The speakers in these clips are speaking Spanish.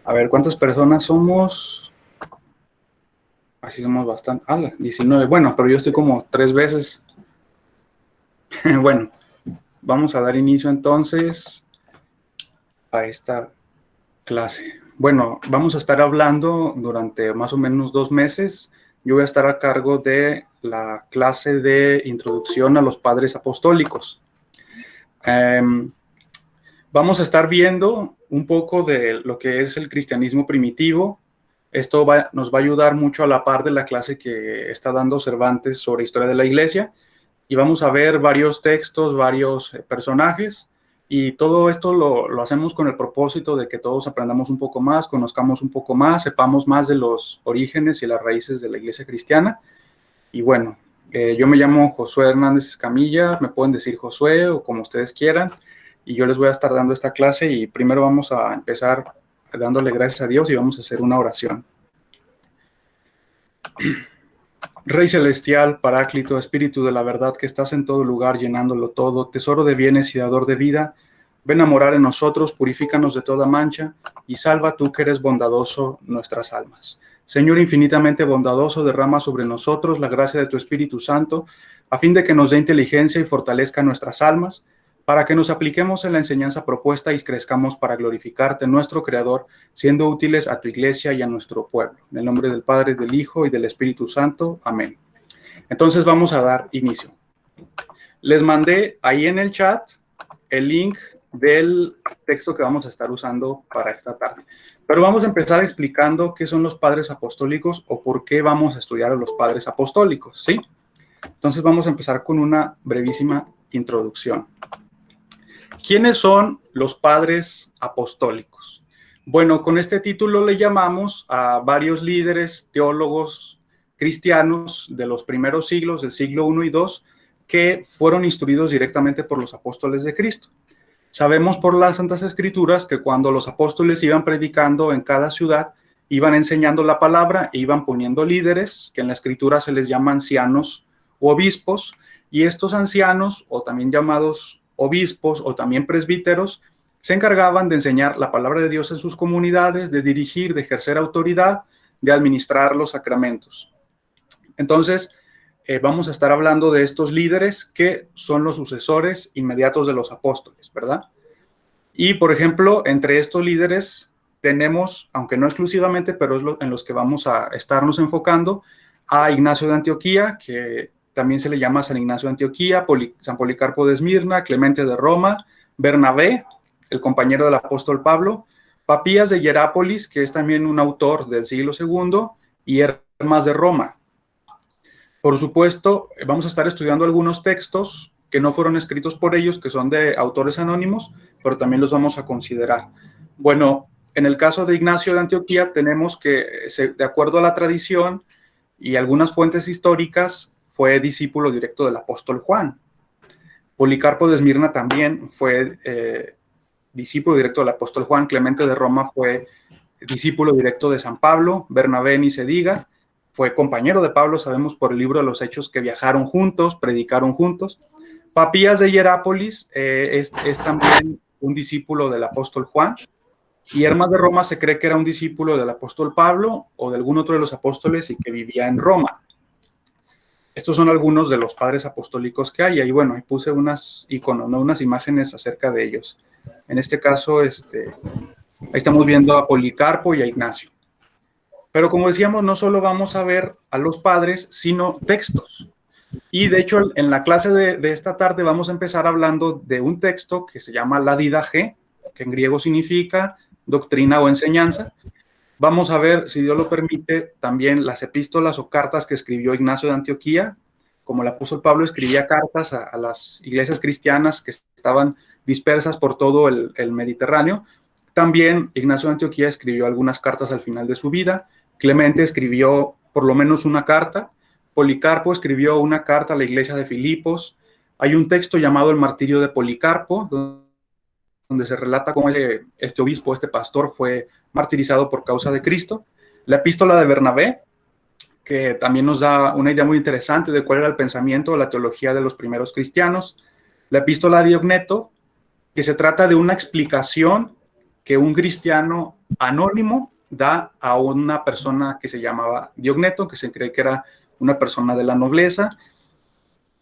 A ver, ¿cuántas personas somos? Así somos bastante. 19. Bueno, pero yo estoy como 3 veces. Bueno, vamos a dar inicio entonces a esta clase. Bueno, vamos a estar hablando durante más o menos 2 meses. Yo voy a estar a cargo de la clase de introducción a los padres apostólicos. Vamos a estar viendo un poco de lo que es el cristianismo primitivo. Esto nos va a ayudar mucho a la par de la clase que está dando Cervantes sobre historia de la iglesia. Y vamos a ver varios textos, varios personajes. Y todo esto lo hacemos con el propósito de que todos aprendamos un poco más, conozcamos un poco más, sepamos más de los orígenes y las raíces de la iglesia cristiana. Y bueno, yo me llamo Josué Hernández Escamilla, me pueden decir Josué o como ustedes quieran. Y yo les voy a estar dando esta clase y primero vamos a empezar dándole gracias a Dios y vamos a hacer una oración. Rey celestial, paráclito, espíritu de la verdad que estás en todo lugar, llenándolo todo, tesoro de bienes y dador de vida, ven a morar en nosotros, purifícanos de toda mancha y salva tú que eres bondadoso nuestras almas. Señor infinitamente bondadoso, derrama sobre nosotros la gracia de tu Espíritu Santo, a fin de que nos dé inteligencia y fortalezca nuestras almas, para que nos apliquemos en la enseñanza propuesta y crezcamos para glorificarte, nuestro Creador, siendo útiles a tu iglesia y a nuestro pueblo. En el nombre del Padre, del Hijo y del Espíritu Santo. Amén. Entonces vamos a dar inicio. Les mandé ahí en el chat el link del texto que vamos a estar usando para esta tarde. Pero vamos a empezar explicando qué son los padres apostólicos o por qué vamos a estudiar a los padres apostólicos, ¿sí? Entonces vamos a empezar con una brevísima introducción. ¿Quiénes son los padres apostólicos? Bueno, con este título le llamamos a varios líderes, teólogos cristianos de los primeros siglos, del siglo I y II, que fueron instruidos directamente por los apóstoles de Cristo. Sabemos por las Santas Escrituras que cuando los apóstoles iban predicando en cada ciudad, iban enseñando la palabra e iban poniendo líderes, que en la Escritura se les llama ancianos o obispos, y estos ancianos, o también llamados obispos o también presbíteros, se encargaban de enseñar la palabra de Dios en sus comunidades, de dirigir, de ejercer autoridad, de administrar los sacramentos. Entonces, vamos a estar hablando de estos líderes que son los sucesores inmediatos de los apóstoles, ¿verdad? Y, por ejemplo, entre estos líderes tenemos, aunque no exclusivamente, pero es en los que vamos a estarnos enfocando, a Ignacio de Antioquía, que también se le llama San Ignacio de Antioquía, San Policarpo de Esmirna, Clemente de Roma, Bernabé, el compañero del apóstol Pablo, Papías de Hierápolis, que es también un autor del siglo II, y Hermas de Roma. Por supuesto, vamos a estar estudiando algunos textos que no fueron escritos por ellos, que son de autores anónimos, pero también los vamos a considerar. Bueno, en el caso de Ignacio de Antioquía tenemos que, de acuerdo a la tradición y algunas fuentes históricas, fue discípulo directo del apóstol Juan. Policarpo de Esmirna también fue discípulo directo del apóstol Juan. Clemente de Roma fue discípulo directo de San Pablo. Bernabé ni se diga, fue compañero de Pablo, sabemos por el libro de los Hechos que viajaron juntos, predicaron juntos. Papías de Hierápolis es también un discípulo del apóstol Juan. Y Hermas de Roma se cree que era un discípulo del apóstol Pablo o de algún otro de los apóstoles y que vivía en Roma. Estos son algunos de los padres apostólicos que hay. Y bueno, ahí puse unas iconos, ¿no? Unas imágenes acerca de ellos. En este caso, ahí estamos viendo a Policarpo y a Ignacio. Pero como decíamos, no solo vamos a ver a los padres, sino textos. Y de hecho, en la clase de esta tarde vamos a empezar hablando de un texto que se llama la Didache, que en griego significa doctrina o enseñanza. Vamos a ver, si Dios lo permite, también las epístolas o cartas que escribió Ignacio de Antioquía. Como el apóstol Pablo escribía cartas a las iglesias cristianas que estaban dispersas por todo el Mediterráneo, también Ignacio de Antioquía escribió algunas cartas al final de su vida. Clemente escribió por lo menos una carta. Policarpo escribió una carta a la iglesia de Filipos. Hay un texto llamado El martirio de Policarpo, donde se relata cómo este obispo, este pastor, fue martirizado por causa de Cristo. La epístola de Bernabé, que también nos da una idea muy interesante de cuál era el pensamiento o la teología de los primeros cristianos. La epístola de Diogneto, que se trata de una explicación que un cristiano anónimo da a una persona que se llamaba Diogneto, que se cree que era una persona de la nobleza.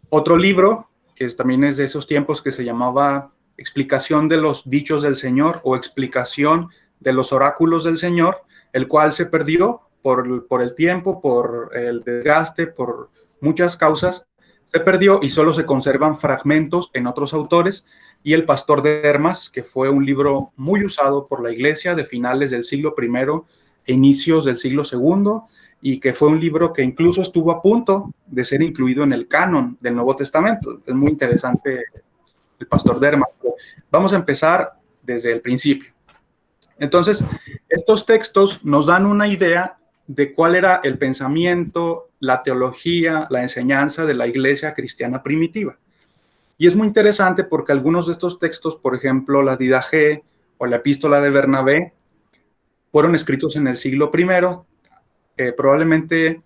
Otro libro, que también es de esos tiempos, que se llamaba Explicación de los dichos del Señor o Explicación de los oráculos del Señor, el cual se perdió por el tiempo, por el desgaste, por muchas causas. Se perdió y solo se conservan fragmentos en otros autores. Y El Pastor de Hermas, que fue un libro muy usado por la Iglesia de finales del siglo I e inicios del siglo II, y que fue un libro que incluso estuvo a punto de ser incluido en el canon del Nuevo Testamento. Es muy interesante El Pastor de Hermas. Vamos a empezar desde el principio. Entonces, estos textos nos dan una idea de cuál era el pensamiento, la teología, la enseñanza de la iglesia cristiana primitiva. Y es muy interesante porque algunos de estos textos, por ejemplo, la Didache o la Epístola de Bernabé, fueron escritos en el siglo I. Probablemente,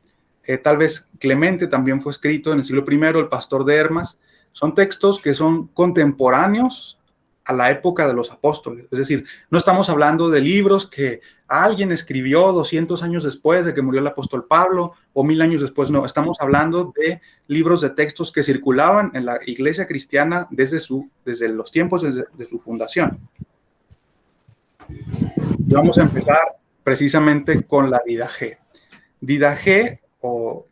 tal vez Clemente también fue escrito en el siglo I, El Pastor de Hermas. Son textos que son contemporáneos a la época de los apóstoles. Es decir, no estamos hablando de libros que alguien escribió 200 años después de que murió el apóstol Pablo o 1000 años después. No, estamos hablando de libros de textos que circulaban en la iglesia cristiana desde los tiempos de su fundación. Y vamos a empezar precisamente con la Didache. Didache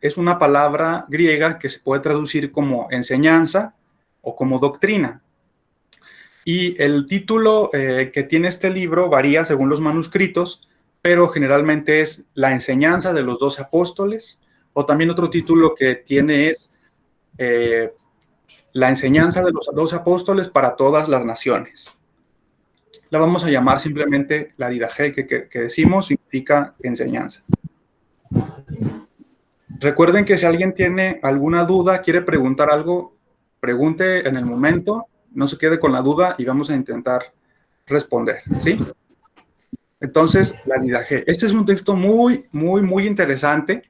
es una palabra griega que se puede traducir como enseñanza o como doctrina. Y el título que tiene este libro varía según los manuscritos, pero generalmente es La enseñanza de los 12 apóstoles, o también otro título que tiene es La enseñanza de los 12 apóstoles para todas las naciones. La vamos a llamar simplemente la Didache, que decimos significa enseñanza. Recuerden que si alguien tiene alguna duda, quiere preguntar algo, pregunte en el momento, no se quede con la duda y vamos a intentar responder, ¿sí? Entonces, la Didache. Este es un texto muy, muy, muy interesante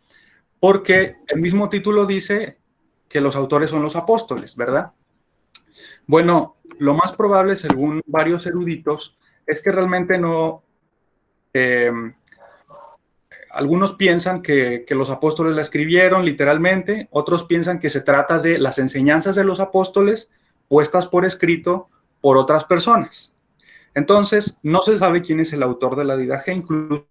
porque el mismo título dice que los autores son los apóstoles, ¿verdad? Bueno, lo más probable, según varios eruditos, es que realmente no... algunos piensan que los apóstoles la escribieron literalmente, otros piensan que se trata de las enseñanzas de los apóstoles puestas por escrito por otras personas. Entonces, no se sabe quién es el autor de la Didache, incluso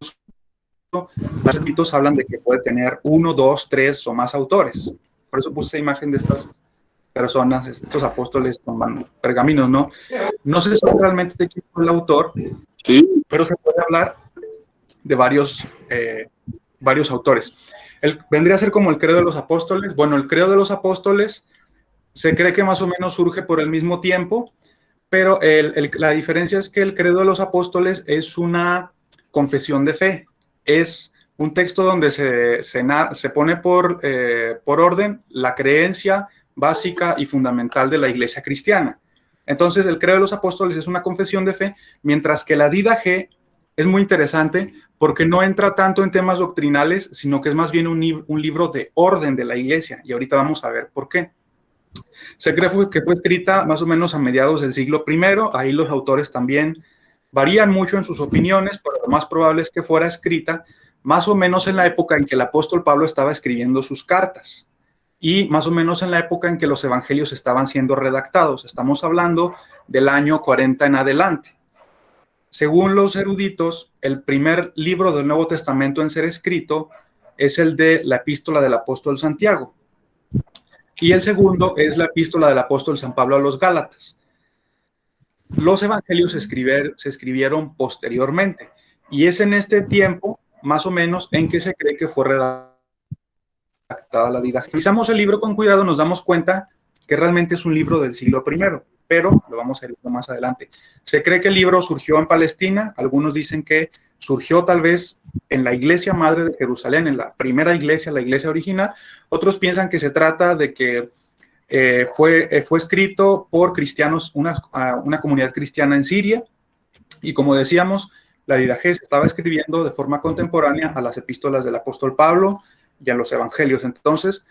los escritos hablan de que puede tener 1, 2, 3 o más autores. Por eso puse esa imagen de estas personas, estos apóstoles con pergaminos, ¿no? No se sabe realmente de quién fue el autor, sí, pero se puede hablar de varios autores. Vendría a ser como el credo de los apóstoles. Bueno, el credo de los apóstoles se cree que más o menos surge por el mismo tiempo, pero la diferencia es que el credo de los apóstoles es una confesión de fe. Es un texto donde se pone por orden la creencia básica y fundamental de la iglesia cristiana. Entonces, el credo de los apóstoles es una confesión de fe, mientras que la Didache es muy interesante porque no entra tanto en temas doctrinales, sino que es más bien un libro de orden de la iglesia. Y ahorita vamos a ver por qué. Se cree que fue escrita más o menos a mediados del siglo I. Ahí los autores también varían mucho en sus opiniones, pero lo más probable es que fuera escrita más o menos en la época en que el apóstol Pablo estaba escribiendo sus cartas y más o menos en la época en que los evangelios estaban siendo redactados. Estamos hablando del año 40 en adelante. Según los eruditos, el primer libro del Nuevo Testamento en ser escrito es el de la Epístola del Apóstol Santiago. Y el segundo es la Epístola del Apóstol San Pablo a los Gálatas. Los evangelios se escribieron posteriormente. Y es en este tiempo, más o menos, en que se cree que fue redactada la Didache. Si revisamos el libro con cuidado, nos damos cuenta que realmente es un libro del siglo I, pero lo vamos a ver más adelante. Se cree que el libro surgió en Palestina, algunos dicen que surgió tal vez en la iglesia madre de Jerusalén, en la primera iglesia, la iglesia original. Otros piensan que se trata de que fue escrito por cristianos, una comunidad cristiana en Siria, y como decíamos, la Didache se estaba escribiendo de forma contemporánea a las epístolas del apóstol Pablo y a los evangelios. Entonces,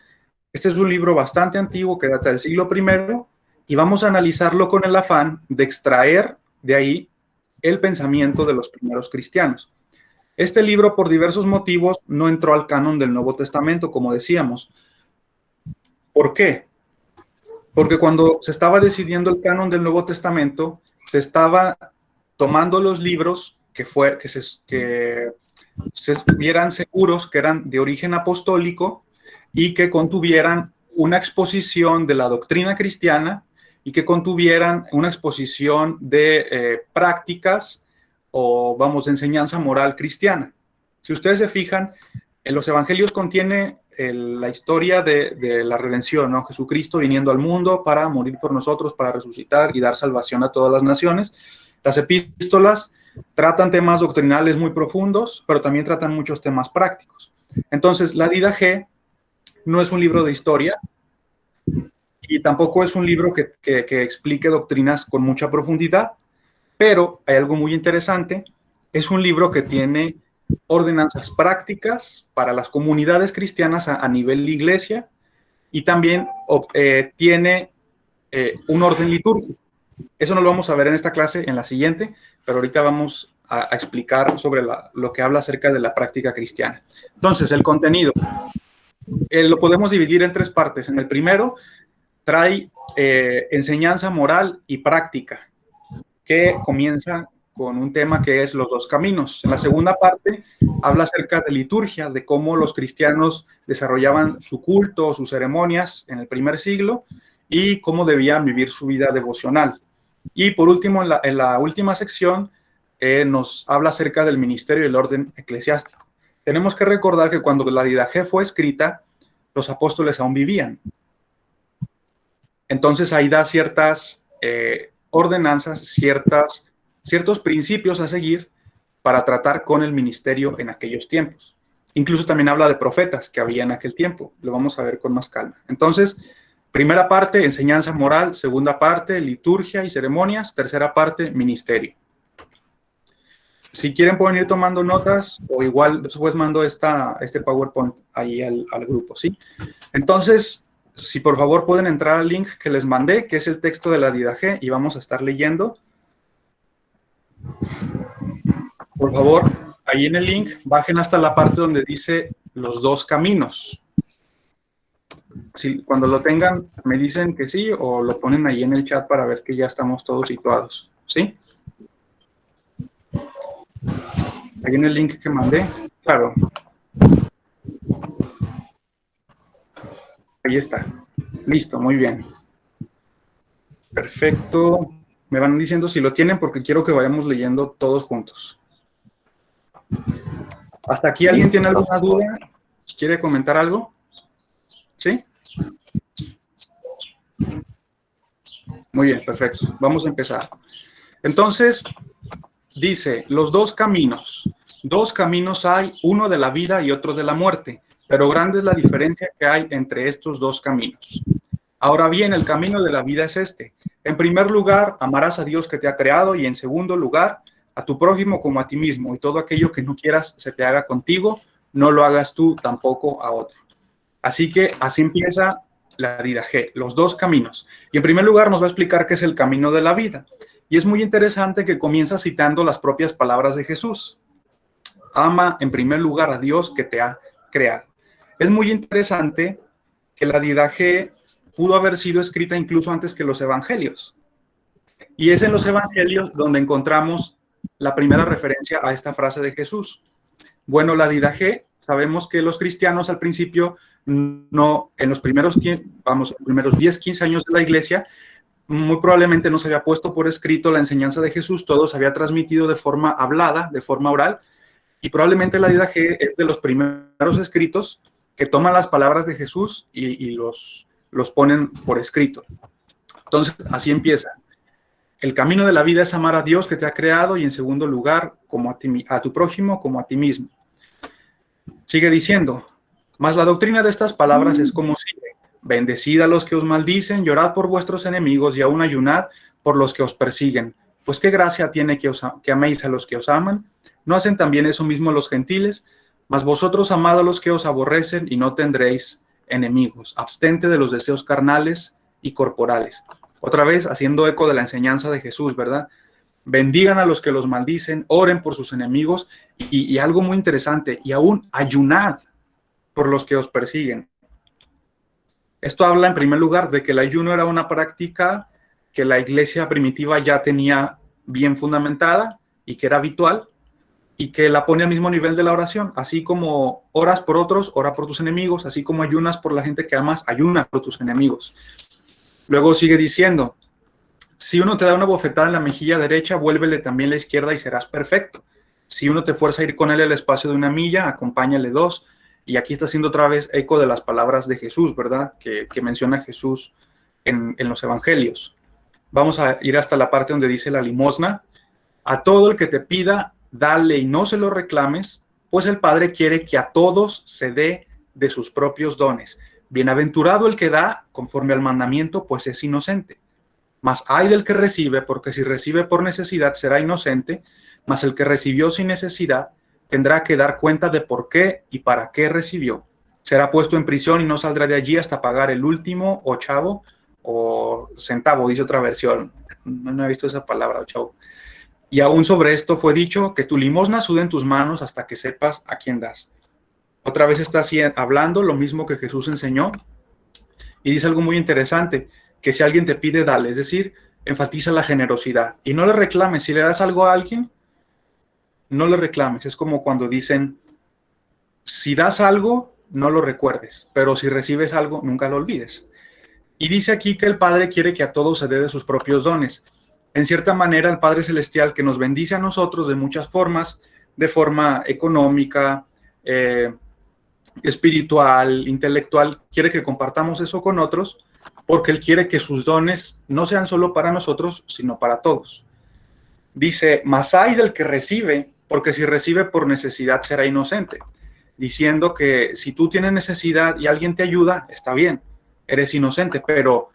este es un libro bastante antiguo que data del siglo I, y vamos a analizarlo con el afán de extraer de ahí el pensamiento de los primeros cristianos. Este libro, por diversos motivos, no entró al canon del Nuevo Testamento, como decíamos. ¿Por qué? Porque cuando se estaba decidiendo el canon del Nuevo Testamento, se estaba tomando los libros que se vieran seguros que eran de origen apostólico y que contuvieran una exposición de la doctrina cristiana y que contuvieran una exposición de prácticas o, vamos, de enseñanza moral cristiana. Si ustedes se fijan, en los evangelios contiene la historia de la redención, ¿no? Jesucristo viniendo al mundo para morir por nosotros, para resucitar y dar salvación a todas las naciones. Las epístolas tratan temas doctrinales muy profundos, pero también tratan muchos temas prácticos. Entonces, la Didaché no es un libro de historia y tampoco es un libro que explique doctrinas con mucha profundidad, pero hay algo muy interesante. Es un libro que tiene ordenanzas prácticas para las comunidades cristianas a nivel de iglesia y también tiene un orden litúrgico. Eso no lo vamos a ver en esta clase, en la siguiente, pero ahorita vamos a explicar sobre lo que habla acerca de la práctica cristiana. Entonces, el contenido lo podemos dividir en tres partes. En el primero, trae enseñanza moral y práctica, que comienza con un tema que es los dos caminos. En la segunda parte, habla acerca de liturgia, de cómo los cristianos desarrollaban su culto, sus ceremonias en el primer siglo y cómo debían vivir su vida devocional. Y por último, en la última sección, nos habla acerca del ministerio y el orden eclesiástico. Tenemos que recordar que cuando la Didaché fue escrita, los apóstoles aún vivían. Entonces ahí da ciertas ordenanzas, ciertos principios a seguir para tratar con el ministerio en aquellos tiempos. Incluso también habla de profetas que había en aquel tiempo. Lo vamos a ver con más calma. Entonces, primera parte, enseñanza moral. Segunda parte, liturgia y ceremonias. Tercera parte, ministerio. Si quieren pueden ir tomando notas o igual después mando este PowerPoint ahí al grupo, ¿sí? Entonces, si por favor pueden entrar al link que les mandé, que es el texto de la Didaché, y vamos a estar leyendo. Por favor, ahí en el link, bajen hasta la parte donde dice los dos caminos. Si, cuando lo tengan, me dicen que sí o lo ponen ahí en el chat para ver que ya estamos todos situados, ¿sí? Ahí en el link que mandé, claro. Ahí está. Listo, muy bien. Perfecto. Me van diciendo si lo tienen porque quiero que vayamos leyendo todos juntos. ¿Hasta aquí alguien tiene alguna duda? ¿Quiere comentar algo? ¿Sí? Muy bien, perfecto. Vamos a empezar. Entonces, dice, los dos caminos. Dos caminos hay, uno de la vida y otro de la muerte, pero grande es la diferencia que hay entre estos dos caminos. Ahora bien, el camino de la vida es este. En primer lugar, amarás a Dios que te ha creado y en segundo lugar, a tu prójimo como a ti mismo, y todo aquello que no quieras se te haga contigo, no lo hagas tú tampoco a otro. Así que así empieza la Didaché, los dos caminos. Y en primer lugar nos va a explicar qué es el camino de la vida. Y es muy interesante que comienza citando las propias palabras de Jesús. Ama en primer lugar a Dios que te ha creado. Es muy interesante que la Didaché pudo haber sido escrita incluso antes que los evangelios. Y es en los evangelios donde encontramos la primera referencia a esta frase de Jesús. Bueno, la Didaché, sabemos que los cristianos al principio, no, en los primeros 10, 15 años de la iglesia, muy probablemente no se había puesto por escrito la enseñanza de Jesús, todo se había transmitido de forma hablada, de forma oral, y probablemente la Didaché es de los primeros escritos que toman las palabras de Jesús y los ponen por escrito. Entonces, así empieza. El camino de la vida es amar a Dios que te ha creado y en segundo lugar, como a tu prójimo como a ti mismo. Sigue diciendo, mas la doctrina de estas palabras es como sigue. Bendecid a los que os maldicen, llorad por vuestros enemigos y aún ayunad por los que os persiguen. Pues qué gracia tiene que améis a los que os aman. ¿No hacen también eso mismo los gentiles? Mas vosotros amad a los que os aborrecen y no tendréis enemigos. Abstente de los deseos carnales y corporales. Otra vez haciendo eco de la enseñanza de Jesús, ¿verdad? bendigan a los que los maldicen, oren por sus enemigos y algo muy interesante, y aún ayunad por los que os persiguen. Esto habla en primer lugar de que el ayuno era una práctica que la iglesia primitiva ya tenía bien fundamentada y que era habitual y que la pone al mismo nivel de la oración. Así como oras por otros, ora por tus enemigos, así como ayunas por la gente que amas, ayuna por tus enemigos. Luego sigue diciendo, si uno te da una bofetada en la mejilla derecha, vuélvele también la izquierda y serás perfecto. Si uno te fuerza a ir con él el espacio de una milla, acompáñale 2. Y aquí está haciendo otra vez eco de las palabras de Jesús, ¿verdad? Que menciona Jesús en los evangelios. Vamos a ir hasta la parte donde dice la limosna. A todo el que te pida, dale y no se lo reclames, pues el Padre quiere que a todos se dé de sus propios dones. Bienaventurado el que da conforme al mandamiento, pues es inocente. Mas ay del que recibe, porque si recibe por necesidad será inocente, mas el que recibió sin necesidad tendrá que dar cuenta de por qué y para qué recibió. Será puesto en prisión y no saldrá de allí hasta pagar el último ochavo o centavo, dice otra versión. No he visto esa palabra, ochavo. Y aún sobre esto fue dicho que tu limosna sude en tus manos hasta que sepas a quién das. Otra vez está hablando lo mismo que Jesús enseñó y dice algo muy interesante, que si alguien te pide, dale, es decir, enfatiza la generosidad y no le reclames. Si le das algo a alguien, no le reclames. Es como cuando dicen, si das algo, no lo recuerdes, pero si recibes algo, nunca lo olvides. Y dice aquí que el Padre quiere que a todos se dé de sus propios dones. En cierta manera, el Padre Celestial, que nos bendice a nosotros de muchas formas, de forma económica, espiritual, intelectual, quiere que compartamos eso con otros, porque Él quiere que sus dones no sean solo para nosotros, sino para todos. Dice, mas ay del que recibe, porque si recibe por necesidad será inocente, diciendo que si tú tienes necesidad y alguien te ayuda, está bien, eres inocente, pero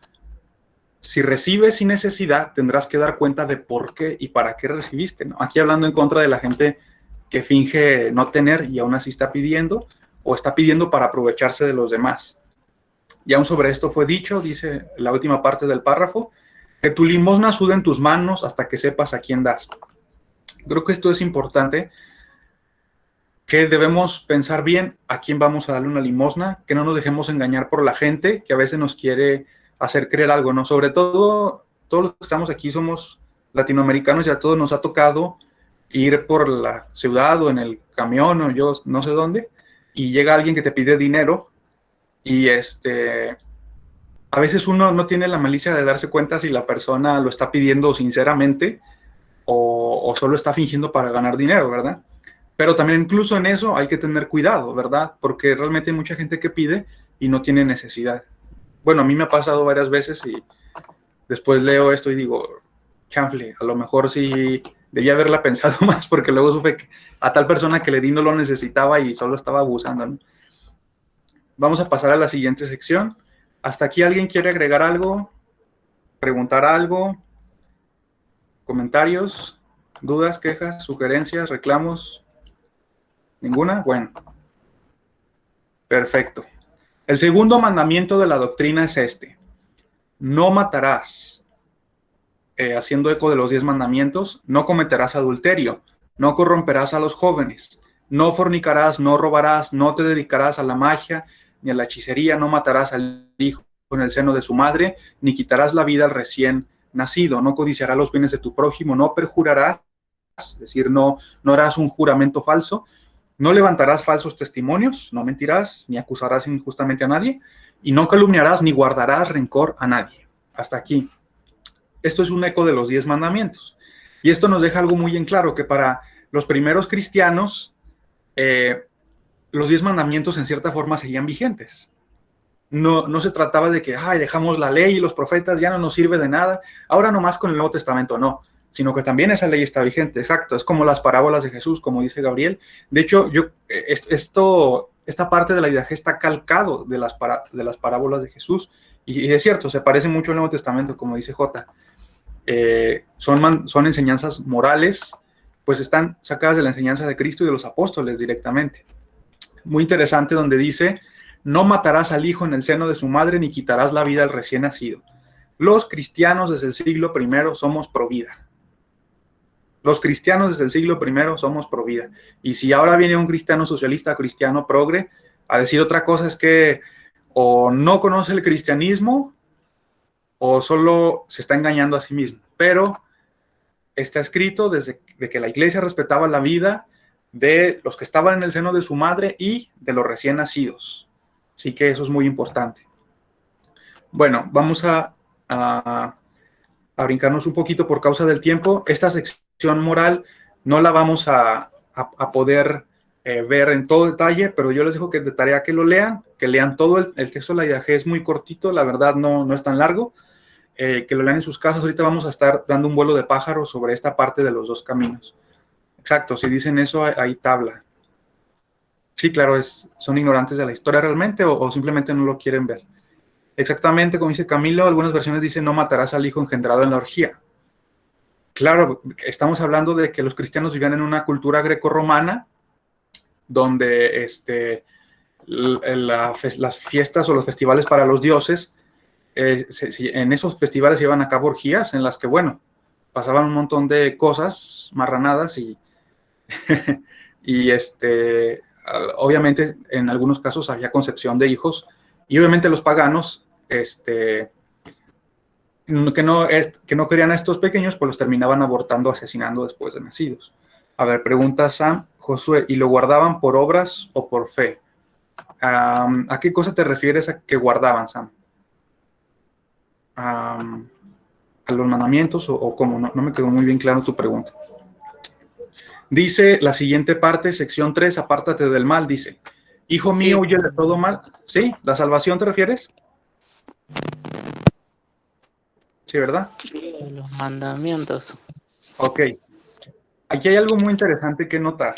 si recibes sin necesidad, tendrás que dar cuenta de por qué y para qué recibiste, ¿no? Aquí hablando en contra de la gente que finge no tener y aún así está pidiendo, o está pidiendo para aprovecharse de los demás. Y aún sobre esto fue dicho, dice la última parte del párrafo, que tu limosna sude en tus manos hasta que sepas a quién das. Creo que esto es importante, que debemos pensar bien a quién vamos a darle una limosna, que no nos dejemos engañar por la gente que a veces nos quiere hacer creer algo, ¿no? Sobre todo, todos los que estamos aquí somos latinoamericanos y a todos nos ha tocado ir por la ciudad o en el camión o yo no sé dónde, y llega alguien que te pide dinero y a veces uno no tiene la malicia de darse cuenta si la persona lo está pidiendo sinceramente o solo está fingiendo para ganar dinero, ¿verdad? Pero también incluso en eso hay que tener cuidado, ¿verdad? Porque realmente hay mucha gente que pide y no tiene necesidad. Bueno, a mí me ha pasado varias veces y después leo esto y digo, chanfle, a lo mejor sí debía haberla pensado más porque luego supe que a tal persona que le di no lo necesitaba y solo estaba abusando, ¿no? Vamos a pasar a la siguiente sección. ¿Hasta aquí alguien quiere agregar algo? ¿Preguntar algo? ¿Comentarios? ¿Dudas? ¿Quejas? ¿Sugerencias? ¿Reclamos? ¿Ninguna? Bueno. Perfecto. El segundo mandamiento de la doctrina es este. No matarás. Haciendo eco de los 10 mandamientos, no cometerás adulterio, no corromperás a los jóvenes, no fornicarás, no robarás, no te dedicarás a la magia ni a la hechicería, no matarás al hijo en el seno de su madre, ni quitarás la vida al recién nacido, no codiciarás los bienes de tu prójimo, no perjurarás, es decir, no harás un juramento falso, no levantarás falsos testimonios, no mentirás, ni acusarás injustamente a nadie, y no calumniarás ni guardarás rencor a nadie. Hasta aquí. Esto es un eco de los 10 mandamientos. Y esto nos deja algo muy en claro, que para los primeros cristianos, los 10 mandamientos en cierta forma seguían vigentes. No se trataba de que dejamos la ley y los profetas, ya no nos sirve de nada, ahora nomás con el Nuevo Testamento, no, sino que también esa ley está vigente, exacto, es como las parábolas de Jesús, como dice Gabriel. De hecho, esta parte de la viaje está calcado de las parábolas de Jesús, y es cierto, se parece mucho al Nuevo Testamento, como dice J. Son enseñanzas morales, pues están sacadas de la enseñanza de Cristo y de los apóstoles directamente. Muy interesante donde dice, no matarás al hijo en el seno de su madre, ni quitarás la vida al recién nacido. Los cristianos desde el siglo I somos pro vida. los cristianos desde el siglo I somos pro vida. Y si ahora viene un cristiano socialista, cristiano progre, a decir otra cosa, es que o no conoce el cristianismo o solo se está engañando a sí mismo. Pero está escrito desde que la iglesia respetaba la vida de los que estaban en el seno de su madre y de los recién nacidos. Así que eso es muy importante. Bueno, vamos a brincarnos un poquito por causa del tiempo. Esta sección moral no la vamos a poder ver en todo detalle, pero yo les dejo que de tarea que lo lean, que lean todo el texto de la IDG, es muy cortito, la verdad no es tan largo, que lo lean en sus casas. Ahorita vamos a estar dando un vuelo de pájaro sobre esta parte de los dos caminos. Exacto, si dicen eso, hay tabla. Sí, claro, son ignorantes de la historia realmente o simplemente no lo quieren ver. Exactamente, como dice Camilo, algunas versiones dicen no matarás al hijo engendrado en la orgía. Claro, estamos hablando de que los cristianos vivían en una cultura grecorromana donde las fiestas o los festivales para los dioses, en esos festivales se llevan a cabo orgías en las que, bueno, pasaban un montón de cosas marranadas y obviamente en algunos casos había concepción de hijos y obviamente los paganos que no querían a estos pequeños, pues los terminaban abortando, asesinando después de nacidos. A ver, pregunta Sam, Josué, ¿y lo guardaban por obras o por fe? ¿A qué cosa te refieres a que guardaban, Sam? ¿A los mandamientos o cómo? No me quedó muy bien claro tu pregunta. Dice la siguiente parte, sección 3, apártate del mal, dice, hijo mío, huye de todo mal. ¿Sí? ¿La salvación te refieres? Sí, ¿verdad? Los mandamientos. Ok. Aquí hay algo muy interesante que notar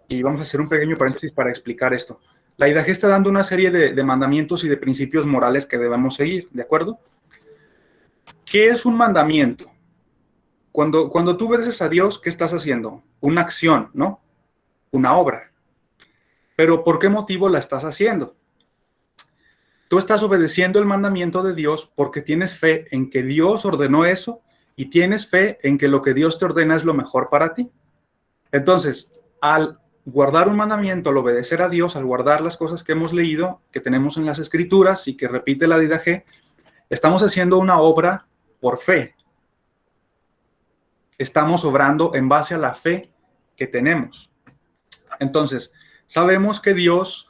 y vamos a hacer un pequeño paréntesis para explicar esto. La IDG está dando una serie de mandamientos y de principios morales que debemos seguir, ¿de acuerdo? ¿Qué es un mandamiento? Cuando tú obedeces a Dios, ¿qué estás haciendo? Una acción, ¿no? Una obra. Pero ¿por qué motivo la estás haciendo? Tú estás obedeciendo el mandamiento de Dios porque tienes fe en que Dios ordenó eso y tienes fe en que lo que Dios te ordena es lo mejor para ti. Entonces, al guardar un mandamiento, al obedecer a Dios, al guardar las cosas que hemos leído, que tenemos en las Escrituras y que repite la DIDAG, estamos haciendo una obra por fe. Estamos obrando en base a la fe que tenemos. Entonces, sabemos que Dios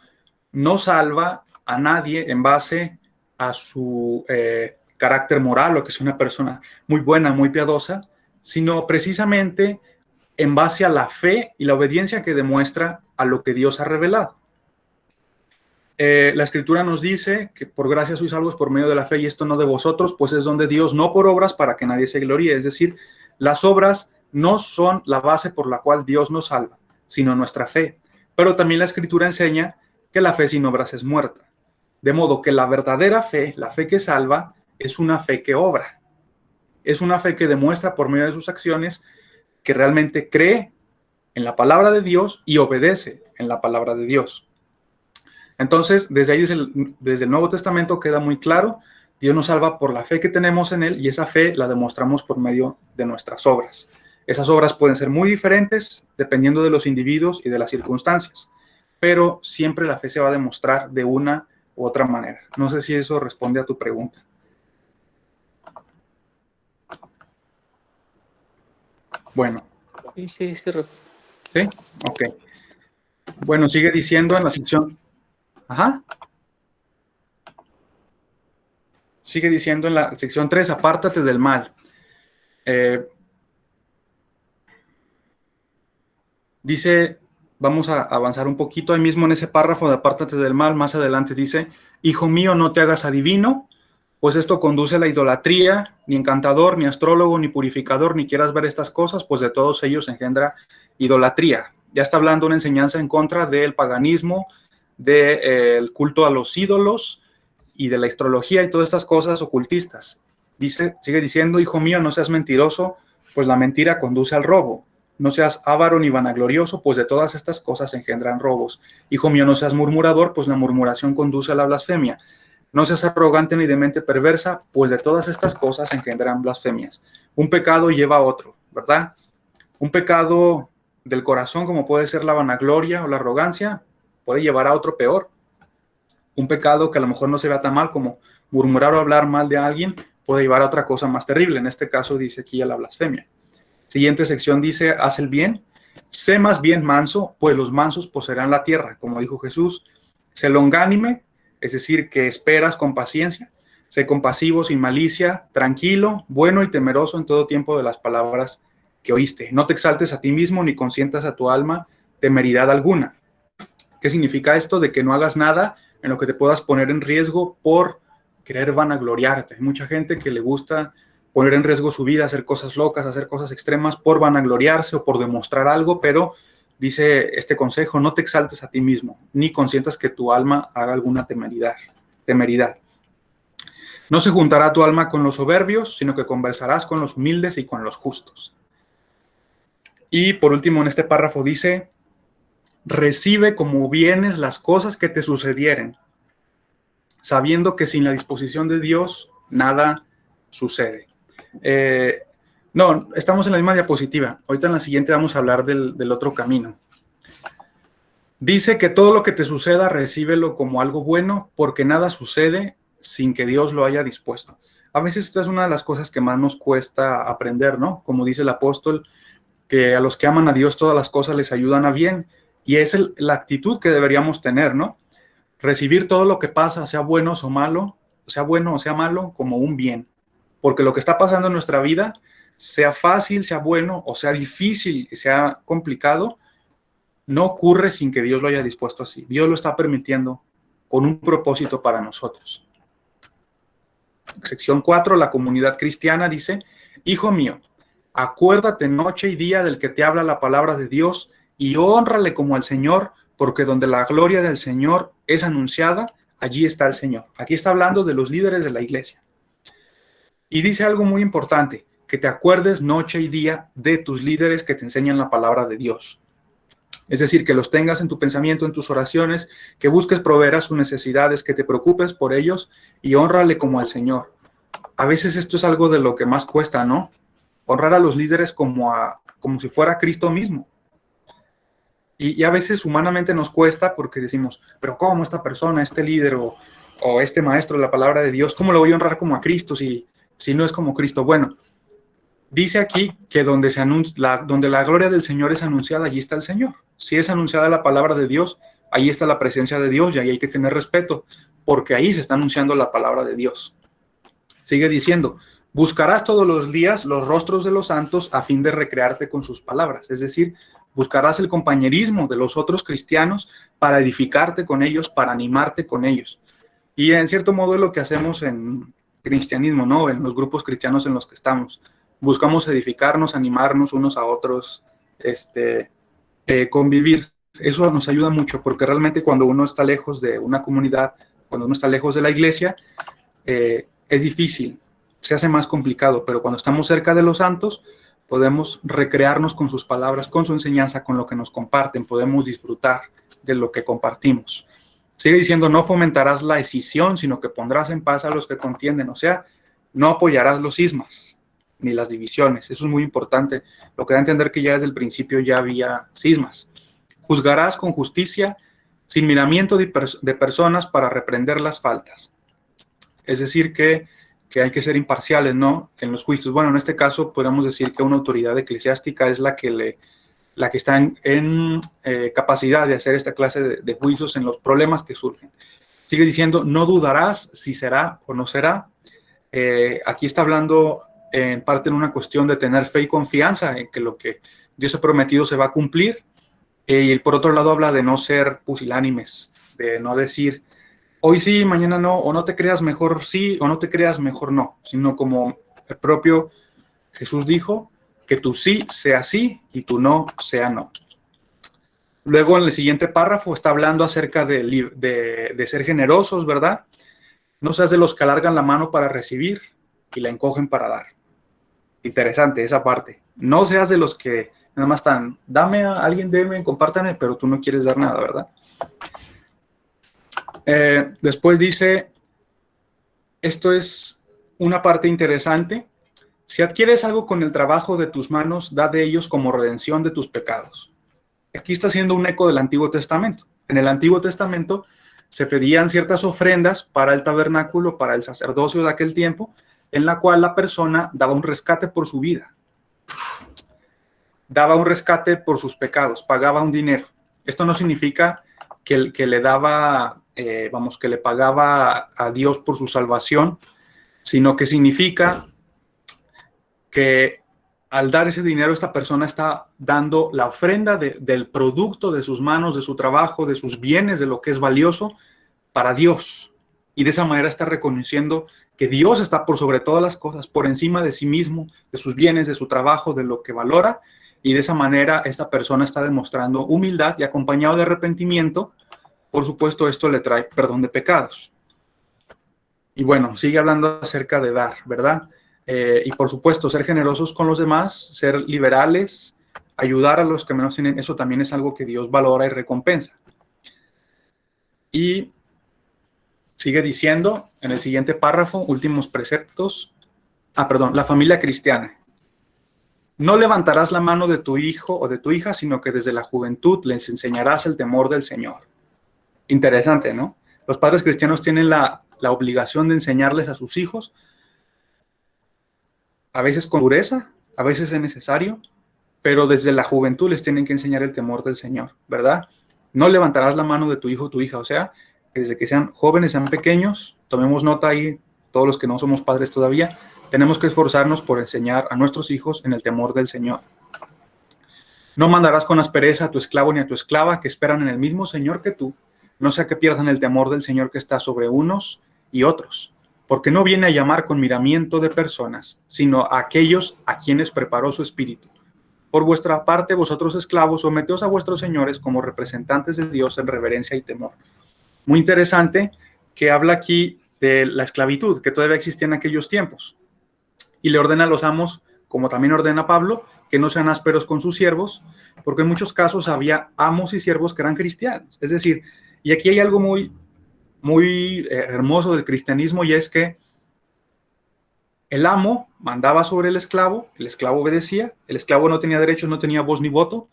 no salva a nadie en base a su carácter moral o que es una persona muy buena, muy piadosa, sino precisamente en base a la fe y la obediencia que demuestra a lo que Dios ha revelado. La Escritura nos dice que por gracia sois salvos por medio de la fe y esto no de vosotros, pues es don de Dios, no por obras para que nadie se gloríe. Es decir, las obras no son la base por la cual Dios nos salva, sino nuestra fe. Pero también la Escritura enseña que la fe sin obras es muerta. De modo que la verdadera fe, la fe que salva, es una fe que obra. Es una fe que demuestra por medio de sus acciones que realmente cree en la palabra de Dios y obedece en la palabra de Dios. Entonces, desde ahí, desde el Nuevo Testamento queda muy claro, Dios nos salva por la fe que tenemos en Él y esa fe la demostramos por medio de nuestras obras. Esas obras pueden ser muy diferentes dependiendo de los individuos y de las circunstancias, pero siempre la fe se va a demostrar de una u otra manera. No sé si eso responde a tu pregunta. Bueno. Sí. ¿Sí? Ok. Bueno, sigue diciendo en la sección... Ajá. Sigue diciendo en la sección 3, apártate del mal. Dice, vamos a avanzar un poquito ahí mismo en ese párrafo de apártate del mal, más adelante dice, hijo mío, no te hagas adivino, pues esto conduce a la idolatría, ni encantador, ni astrólogo, ni purificador, ni quieras ver estas cosas, pues de todos ellos engendra idolatría. Ya está hablando una enseñanza en contra del paganismo, del culto a los ídolos y de la astrología y todas estas cosas ocultistas. Sigue diciendo, hijo mío, no seas mentiroso, pues la mentira conduce al robo. No seas avaro ni vanaglorioso, pues de todas estas cosas engendran robos. Hijo mío, no seas murmurador, pues la murmuración conduce a la blasfemia. No seas arrogante ni de mente perversa, pues de todas estas cosas engendran blasfemias. Un pecado lleva a otro, ¿verdad? Un pecado del corazón, como puede ser la vanagloria o la arrogancia, puede llevar a otro peor. Un pecado que a lo mejor no se vea tan mal como murmurar o hablar mal de alguien, puede llevar a otra cosa más terrible. En este caso dice aquí a la blasfemia. Siguiente sección dice, haz el bien, sé más bien manso, pues los mansos poseerán la tierra, como dijo Jesús. Sé longánime, es decir, que esperas con paciencia. Sé compasivo, sin malicia, tranquilo, bueno y temeroso en todo tiempo de las palabras que oíste. No te exaltes a ti mismo ni consientas a tu alma temeridad alguna. ¿Qué significa esto? De que no hagas nada en lo que te puedas poner en riesgo por querer vanagloriarte. Hay mucha gente que le gusta poner en riesgo su vida, hacer cosas locas, hacer cosas extremas por vanagloriarse o por demostrar algo, pero dice este consejo, no te exaltes a ti mismo, ni consientas que tu alma haga alguna temeridad. No se juntará tu alma con los soberbios, sino que conversarás con los humildes y con los justos. Y por último, en este párrafo dice, recibe como bienes las cosas que te sucedieren, sabiendo que sin la disposición de Dios nada sucede. No, estamos en la misma diapositiva. Ahorita en la siguiente vamos a hablar del otro camino. Dice que todo lo que te suceda, recíbelo como algo bueno, porque nada sucede sin que Dios lo haya dispuesto. A veces esta es una de las cosas que más nos cuesta aprender, ¿no? Como dice el apóstol, que a los que aman a Dios todas las cosas les ayudan a bien. Y es la actitud que deberíamos tener, ¿no? Recibir todo lo que pasa, sea bueno o malo, como un bien. Porque lo que está pasando en nuestra vida, sea fácil, sea bueno, o sea difícil, sea complicado, no ocurre sin que Dios lo haya dispuesto así. Dios lo está permitiendo con un propósito para nosotros. Sección 4, la comunidad cristiana dice, hijo mío, acuérdate noche y día del que te habla la palabra de Dios y hónrale como al Señor, porque donde la gloria del Señor es anunciada, allí está el Señor. Aquí está hablando de los líderes de la iglesia. Y dice algo muy importante, que te acuerdes noche y día de tus líderes que te enseñan la palabra de Dios. Es decir, que los tengas en tu pensamiento, en tus oraciones, que busques proveer a sus necesidades, que te preocupes por ellos y hónrale como al Señor. A veces esto es algo de lo que más cuesta, ¿no? Honrar a los líderes como si fuera Cristo mismo. Y a veces humanamente nos cuesta porque decimos, pero ¿cómo esta persona, este líder o este maestro de la palabra de Dios, cómo lo voy a honrar como a Cristo si no es como Cristo? Bueno, dice aquí que donde la gloria del Señor es anunciada, allí está el Señor. Si es anunciada la palabra de Dios, ahí está la presencia de Dios y ahí hay que tener respeto, porque ahí se está anunciando la palabra de Dios. Sigue diciendo, buscarás todos los días los rostros de los santos a fin de recrearte con sus palabras. Es decir, buscarás el compañerismo de los otros cristianos para edificarte con ellos, para animarte con ellos. Y en cierto modo es lo que hacemos en cristianismo, ¿no? En los grupos cristianos en los que estamos. Buscamos edificarnos, animarnos unos a otros, convivir. Eso nos ayuda mucho porque realmente cuando uno está lejos de una comunidad, cuando uno está lejos de la iglesia, es difícil, se hace más complicado, pero cuando estamos cerca de los santos, podemos recrearnos con sus palabras, con su enseñanza, con lo que nos comparten, podemos disfrutar de lo que compartimos. Sigue diciendo, no fomentarás la escisión, sino que pondrás en paz a los que contienden, o sea, no apoyarás los cismas ni las divisiones. Eso es muy importante, lo que da a entender que ya desde el principio ya había cismas. Juzgarás con justicia, sin miramiento de personas para reprender las faltas. Es decir, que hay que ser imparciales, ¿no? En los juicios. Bueno, en este caso podemos decir que una autoridad eclesiástica es la que está en capacidad de hacer esta clase de juicios en los problemas que surgen. Sigue diciendo, no dudarás si será o no será. Aquí está hablando en parte en una cuestión de tener fe y confianza en que lo que Dios ha prometido se va a cumplir. Y por otro lado habla de no ser pusilánimes, de no decir hoy sí, mañana no, o no te creas mejor sí, o no te creas mejor no, sino como el propio Jesús dijo, que tu sí sea sí y tu no sea no. Luego en el siguiente párrafo está hablando acerca de ser generosos, ¿verdad? No seas de los que alargan la mano para recibir y la encogen para dar. Interesante esa parte. No seas de los que nada más están, dame a alguien, deme, compártame, pero tú no quieres dar nada, ¿verdad? Después dice, esto es una parte interesante, Si adquieres algo con el trabajo de tus manos, da de ellos como redención de tus pecados. Aquí está haciendo un eco del Antiguo Testamento. En el Antiguo Testamento se pedían ciertas ofrendas para el tabernáculo, para el sacerdocio de aquel tiempo, en la cual la persona daba un rescate por su vida. Daba un rescate por sus pecados, pagaba un dinero. Esto no significa que le daba, que le pagaba a Dios por su salvación, sino que significa que al dar ese dinero, esta persona está dando la ofrenda del producto de sus manos, de su trabajo, de sus bienes, de lo que es valioso para Dios. Y de esa manera está reconociendo que Dios está por sobre todas las cosas, por encima de sí mismo, de sus bienes, de su trabajo, de lo que valora. Y de esa manera esta persona está demostrando humildad y acompañado de arrepentimiento. Por supuesto, esto le trae perdón de pecados. Y bueno, sigue hablando acerca de dar, ¿verdad? Y por supuesto, ser generosos con los demás, ser liberales, ayudar a los que menos tienen, eso también es algo que Dios valora y recompensa. Y sigue diciendo en el siguiente párrafo, últimos preceptos. La familia cristiana. No levantarás la mano de tu hijo o de tu hija, sino que desde la juventud les enseñarás el temor del Señor. Interesante, ¿no? Los padres cristianos tienen la obligación de enseñarles a sus hijos, a veces con dureza, a veces es necesario, pero desde la juventud les tienen que enseñar el temor del Señor, ¿verdad? No levantarás la mano de tu hijo o tu hija, o sea, que desde que sean jóvenes, sean pequeños, tomemos nota ahí, todos los que no somos padres todavía, tenemos que esforzarnos por enseñar a nuestros hijos en el temor del Señor. No mandarás con aspereza a tu esclavo ni a tu esclava que esperan en el mismo Señor que tú, no sea que pierdan el temor del Señor que está sobre unos y otros, porque no viene a llamar con miramiento de personas, sino a aquellos a quienes preparó su espíritu. Por vuestra parte, vosotros esclavos, someteos a vuestros señores como representantes de Dios en reverencia y temor. Muy interesante que habla aquí de la esclavitud que todavía existía en aquellos tiempos. Y le ordena a los amos, como también ordena Pablo, que no sean ásperos con sus siervos, porque en muchos casos había amos y siervos que eran cristianos. Es decir, y aquí hay algo muy hermoso del cristianismo, y es que el amo mandaba sobre el esclavo obedecía, el esclavo no tenía derechos, no tenía voz ni voto,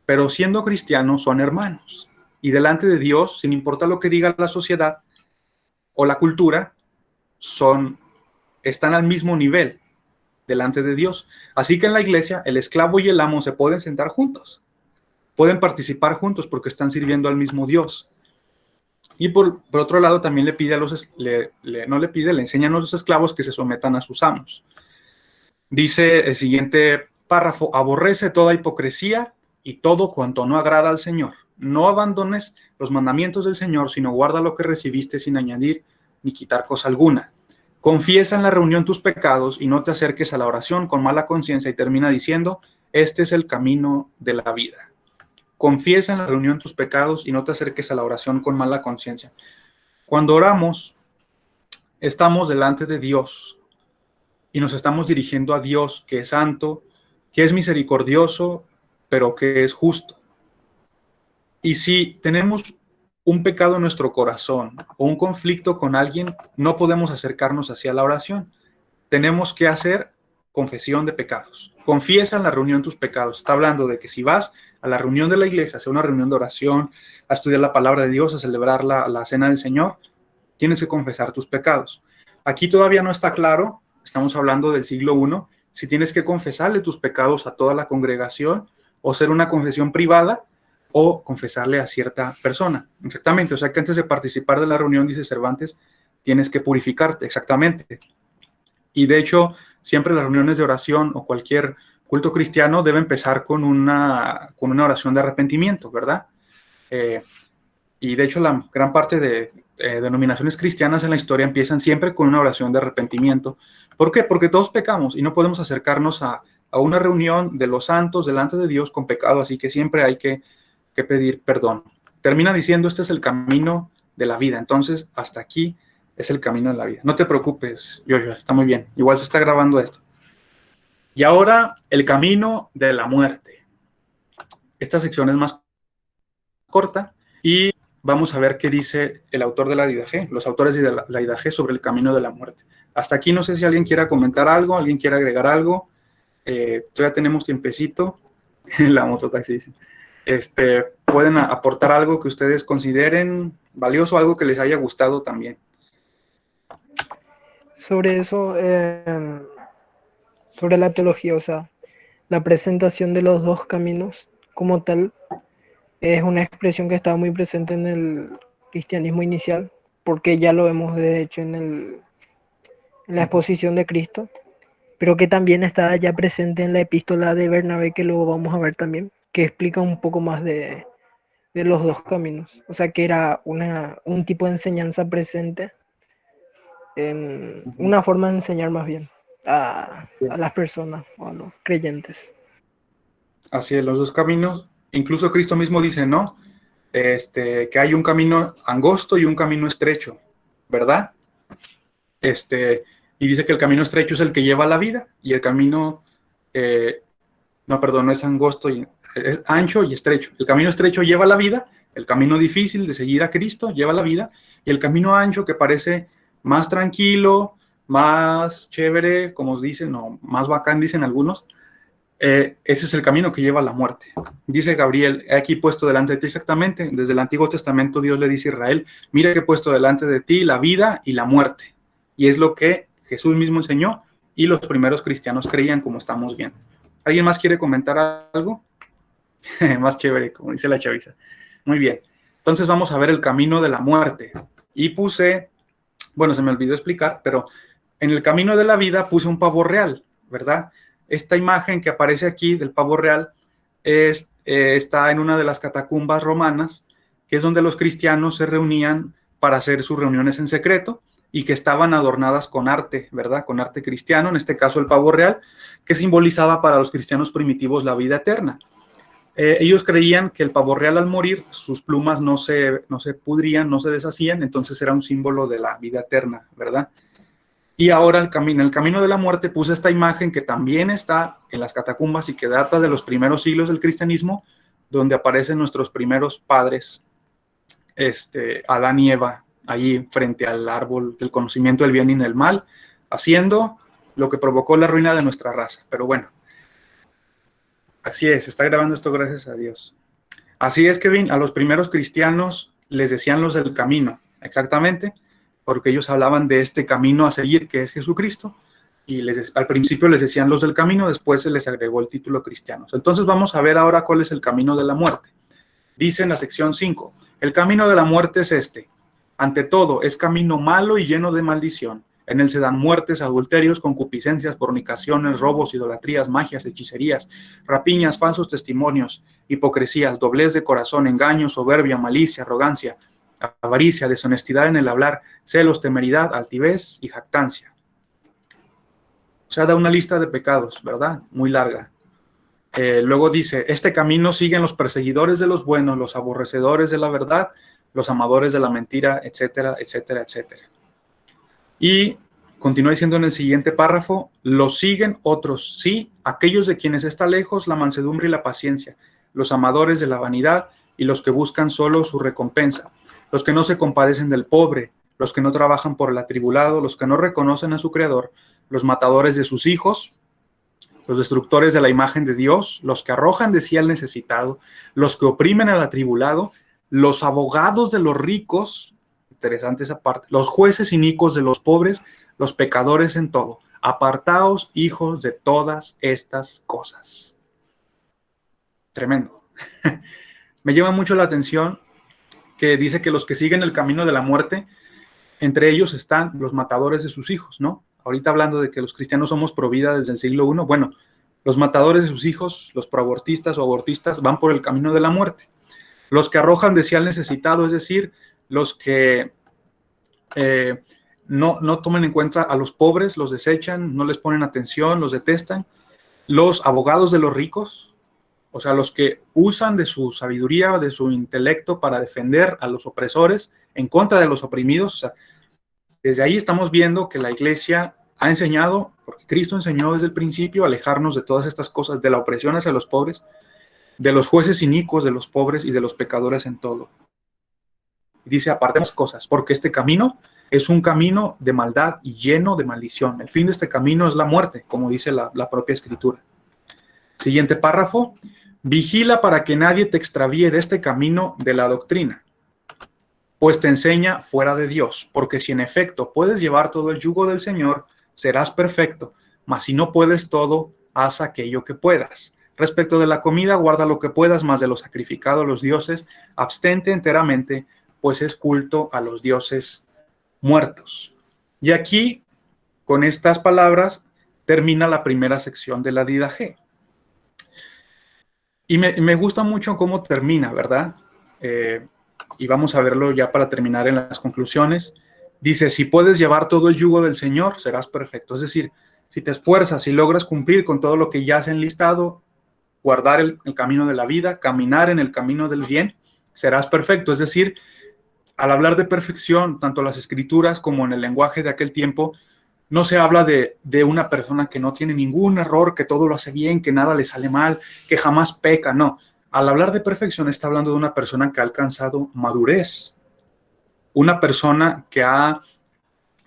pero siendo cristianos son hermanos. Y delante de Dios, sin importar lo que diga la sociedad o la cultura, están al mismo nivel delante de Dios. Así que en la iglesia, el esclavo y el amo se pueden sentar juntos, pueden participar juntos porque están sirviendo al mismo Dios. Y por otro lado, también le pide le enseña a los esclavos que se sometan a sus amos. Dice el siguiente párrafo: aborrece toda hipocresía y todo cuanto no agrada al Señor. No abandones los mandamientos del Señor, sino guarda lo que recibiste sin añadir ni quitar cosa alguna. Confiesa en la reunión tus pecados y no te acerques a la oración con mala conciencia. Y termina diciendo: este es el camino de la vida. Confiesa en la reunión tus pecados y no te acerques a la oración con mala conciencia. Cuando oramos, estamos delante de Dios y nos estamos dirigiendo a Dios, que es santo, que es misericordioso, pero que es justo. Y si tenemos un pecado en nuestro corazón o un conflicto con alguien, no podemos acercarnos hacia la oración. Tenemos que hacer confesión de pecados. Confiesa en la reunión tus pecados. Está hablando de que si vas a la reunión de la iglesia, a hacer una reunión de oración, a estudiar la palabra de Dios, a celebrar la cena del Señor, tienes que confesar tus pecados. Aquí todavía no está claro, estamos hablando del siglo I, si tienes que confesarle tus pecados a toda la congregación o ser una confesión privada o confesarle a cierta persona. Exactamente, o sea que antes de participar de la reunión, dice Cervantes, tienes que purificarte, exactamente. Y de hecho, siempre las reuniones de oración o cualquier culto cristiano debe empezar con una oración de arrepentimiento, ¿verdad? Y de hecho, la gran parte de denominaciones cristianas en la historia empiezan siempre con una oración de arrepentimiento. ¿Por qué? Porque todos pecamos y no podemos acercarnos a una reunión de los santos delante de Dios con pecado, así que siempre hay que pedir perdón. Termina diciendo: este es el camino de la vida. Entonces, hasta aquí es el camino de la vida. No te preocupes, Joshua, está muy bien. Igual se está grabando esto. Y ahora, el camino de la muerte. Esta sección es más corta y vamos a ver qué dice el autor de la Didaje, los autores de la Didaje sobre el camino de la muerte. Hasta aquí no sé si alguien quiera comentar algo, alguien quiera agregar algo. Todavía tenemos tiempecito. La mototaxi dice. Pueden aportar algo que ustedes consideren valioso, algo que les haya gustado también. Sobre eso, sobre la teología, o sea, la presentación de los dos caminos como tal es una expresión que estaba muy presente en el cristianismo inicial, porque ya lo vemos de hecho en la exposición de Cristo, pero que también está ya presente en la epístola de Bernabé, que luego vamos a ver también, que explica un poco más de los dos caminos. O sea, que era un tipo de enseñanza presente, en una forma de enseñar más bien a las personas o a los creyentes. Así es, los dos caminos. Incluso Cristo mismo dice, ¿no? Que hay un camino angosto y un camino estrecho, ¿verdad? Y dice que el camino estrecho es el que lleva a la vida, y el camino, no es angosto, es ancho y estrecho. El camino estrecho lleva a la vida, el camino difícil de seguir a Cristo lleva a la vida, y el camino ancho, que parece más tranquilo, más chévere, como os dicen, o más bacán, dicen algunos, ese es el camino que lleva a la muerte. Dice Gabriel, he aquí puesto delante de ti, exactamente, desde el Antiguo Testamento Dios le dice a Israel, mira que he puesto delante de ti la vida y la muerte. Y es lo que Jesús mismo enseñó y los primeros cristianos creían, como estamos viendo. ¿Alguien más quiere comentar algo? Más chévere, como dice la chaviza. Muy bien. Entonces vamos a ver el camino de la muerte. Y puse, se me olvidó explicar, pero en el camino de la vida puse un pavo real, ¿verdad? Esta imagen que aparece aquí del pavo real está en una de las catacumbas romanas, que es donde los cristianos se reunían para hacer sus reuniones en secreto, y que estaban adornadas con arte, ¿verdad? Con arte cristiano, en este caso el pavo real, que simbolizaba para los cristianos primitivos la vida eterna. Ellos creían que el pavo real, al morir, sus plumas no se pudrían, no se deshacían, entonces era un símbolo de la vida eterna, ¿verdad? Y ahora el camino de la muerte puse esta imagen que también está en las catacumbas y que data de los primeros siglos del cristianismo, donde aparecen nuestros primeros padres, Adán y Eva, allí frente al árbol del conocimiento del bien y del mal, haciendo lo que provocó la ruina de nuestra raza. Pero bueno, así es, está grabando esto gracias a Dios. Así es, Kevin, a los primeros cristianos les decían los del camino, exactamente, porque ellos hablaban de este camino a seguir, que es Jesucristo, y al principio les decían los del camino, después se les agregó el título cristianos. Entonces vamos a ver ahora cuál es el camino de la muerte. Dice en la sección 5, el camino de la muerte es este. Ante todo, es camino malo y lleno de maldición. En él se dan muertes, adulterios, concupiscencias, fornicaciones, robos, idolatrías, magias, hechicerías, rapiñas, falsos testimonios, hipocresías, doblez de corazón, engaño, soberbia, malicia, arrogancia, avaricia, deshonestidad en el hablar, celos, temeridad, altivez y jactancia. O sea, da una lista de pecados, ¿verdad? Muy larga. Luego dice, este camino siguen los perseguidores de los buenos, los aborrecedores de la verdad, los amadores de la mentira, etcétera, etcétera, etcétera. Y continúa diciendo en el siguiente párrafo, los siguen otros, sí, aquellos de quienes está lejos la mansedumbre y la paciencia, los amadores de la vanidad y los que buscan solo su recompensa, los que no se compadecen del pobre, los que no trabajan por el atribulado, los que no reconocen a su Creador, los matadores de sus hijos, los destructores de la imagen de Dios, los que arrojan de sí al necesitado, los que oprimen al atribulado, los abogados de los ricos, interesante esa parte, los jueces inicuos de los pobres, los pecadores en todo. Apartaos, hijos, de todas estas cosas. Tremendo. Me llama mucho la atención que dice que los que siguen el camino de la muerte, entre ellos están los matadores de sus hijos, ¿no? Ahorita hablando de que los cristianos somos pro vida desde el siglo I, bueno, los matadores de sus hijos, los proabortistas o abortistas, van por el camino de la muerte. Los que arrojan de sí al necesitado, es decir, los que no tomen en cuenta a los pobres, los desechan, no les ponen atención, los detestan. Los abogados de los ricos, o sea, los que usan de su sabiduría, de su intelecto para defender a los opresores en contra de los oprimidos. O sea, desde ahí estamos viendo que la iglesia ha enseñado, porque Cristo enseñó desde el principio, a alejarnos de todas estas cosas, de la opresión hacia los pobres, de los jueces inicuos de los pobres y de los pecadores en todo. Dice, apartemos cosas, porque este camino es un camino de maldad y lleno de maldición. El fin de este camino es la muerte, como dice la propia Escritura. Siguiente párrafo. Vigila para que nadie te extravíe de este camino de la doctrina, pues te enseña fuera de Dios, porque si en efecto puedes llevar todo el yugo del Señor, serás perfecto, mas si no puedes todo, haz aquello que puedas. Respecto de la comida, guarda lo que puedas, mas de lo sacrificado a los dioses, abstente enteramente, pues es culto a los dioses muertos. Y aquí, con estas palabras, termina la primera sección de la Didache. Y me gusta mucho cómo termina, ¿verdad? Y vamos a verlo ya para terminar en las conclusiones. Dice, si puedes llevar todo el yugo del Señor, serás perfecto. Es decir, si te esfuerzas y logras cumplir con todo lo que ya has enlistado, guardar el camino de la vida, caminar en el camino del bien, serás perfecto. Es decir, al hablar de perfección, tanto en las Escrituras como en el lenguaje de aquel tiempo, no se habla de una persona que no tiene ningún error, que todo lo hace bien, que nada le sale mal, que jamás peca, no. Al hablar de perfección está hablando de una persona que ha alcanzado madurez, una persona que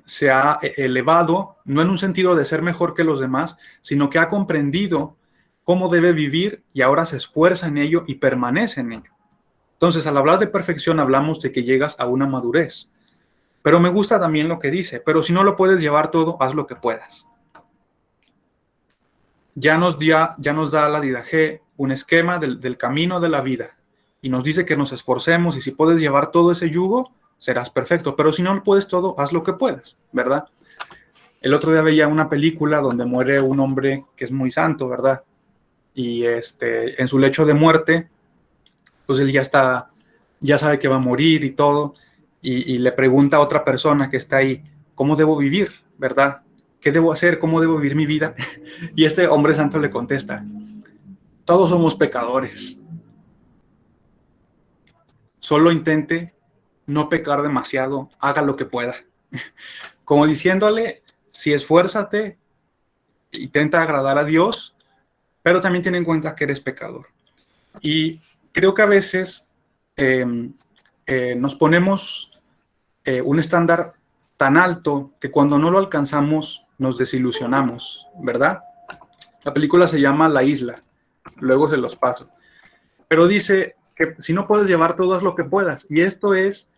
se ha elevado, no en un sentido de ser mejor que los demás, sino que ha comprendido cómo debe vivir y ahora se esfuerza en ello y permanece en ello. Entonces, al hablar de perfección hablamos de que llegas a una madurez. Pero me gusta también lo que dice, pero si no lo puedes llevar todo, haz lo que puedas. Ya nos da la Didache un esquema del camino de la vida y nos dice que nos esforcemos y si puedes llevar todo ese yugo, serás perfecto. Pero si no lo puedes todo, haz lo que puedas, ¿verdad? El otro día veía una película donde muere un hombre que es muy santo, ¿verdad? Y en su lecho de muerte, pues él ya sabe que va a morir y todo. Y le pregunta a otra persona que está ahí, ¿cómo debo vivir? ¿Verdad? ¿Qué debo hacer? ¿Cómo debo vivir mi vida? Y este hombre santo le contesta, todos somos pecadores. Solo intente no pecar demasiado, haga lo que pueda. Como diciéndole, si esfuérzate, intenta agradar a Dios, pero también ten en cuenta que eres pecador. Y creo que a veces nos ponemos un estándar tan alto que cuando no lo alcanzamos nos desilusionamos, ¿verdad? La película se llama La Isla, luego se los paso. Pero dice que si no puedes llevar todo, haz lo que puedas. Y esto es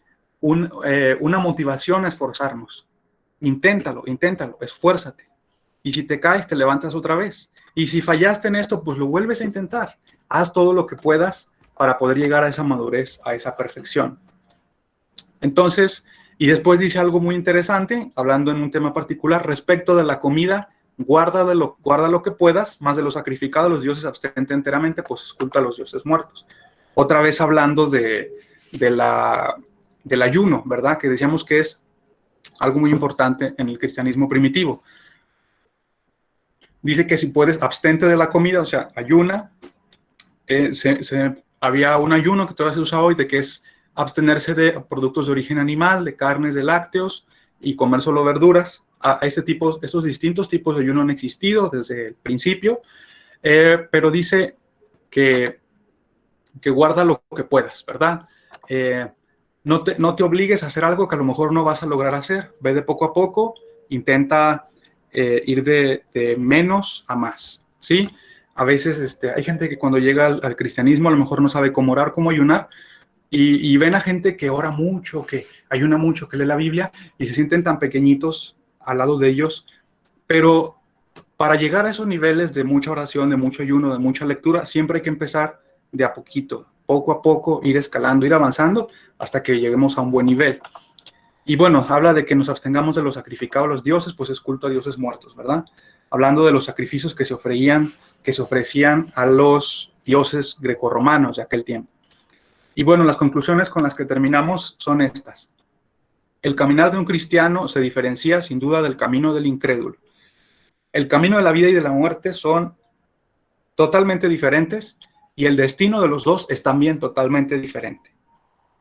una motivación a esforzarnos. Inténtalo, esfuérzate. Y si te caes, te levantas otra vez. Y si fallaste en esto, pues lo vuelves a intentar. Haz todo lo que puedas para poder llegar a esa madurez, a esa perfección. Entonces, y después dice algo muy interesante, hablando en un tema particular, respecto de la comida, guarda lo que puedas, más de lo sacrificado a los dioses, abstente enteramente, pues es culto a los dioses muertos. Otra vez hablando del ayuno, ¿verdad? Que decíamos que es algo muy importante en el cristianismo primitivo. Dice que si puedes, abstente de la comida, o sea, ayuna. Había un ayuno que todavía se usa hoy, de que es abstenerse de productos de origen animal, de carnes, de lácteos y comer solo verduras. Estos distintos tipos de ayuno han existido desde el principio, pero dice que guarda lo que puedas, ¿verdad? No te obligues a hacer algo que a lo mejor no vas a lograr hacer. Ve de poco a poco, intenta ir de menos a más, ¿sí? A veces hay gente que cuando llega al cristianismo a lo mejor no sabe cómo orar, cómo ayunar, y ven a gente que ora mucho, que ayuna mucho, que lee la Biblia, y se sienten tan pequeñitos al lado de ellos. Pero para llegar a esos niveles de mucha oración, de mucho ayuno, de mucha lectura, siempre hay que empezar de a poquito, poco a poco, ir escalando, ir avanzando, hasta que lleguemos a un buen nivel. Y bueno, habla de que nos abstengamos de los sacrificados a los dioses, pues es culto a dioses muertos, ¿verdad? Hablando de los sacrificios que se ofrecían a los dioses grecorromanos de aquel tiempo. Y bueno, las conclusiones con las que terminamos son estas. El caminar de un cristiano se diferencia sin duda del camino del incrédulo. El camino de la vida y de la muerte son totalmente diferentes y el destino de los dos es también totalmente diferente.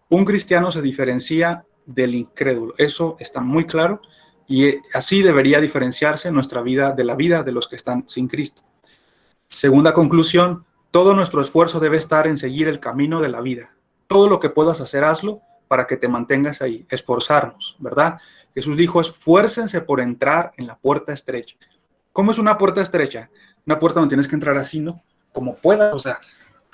Un cristiano se diferencia del incrédulo, eso está muy claro, y así debería diferenciarse nuestra vida de la vida de los que están sin Cristo. Segunda conclusión, todo nuestro esfuerzo debe estar en seguir el camino de la vida. Todo lo que puedas hacer, hazlo para que te mantengas ahí, esforzarnos, ¿verdad? Jesús dijo, esfuércense por entrar en la puerta estrecha. ¿Cómo es una puerta estrecha? Una puerta donde tienes que entrar así, ¿no? Como puedas, o sea,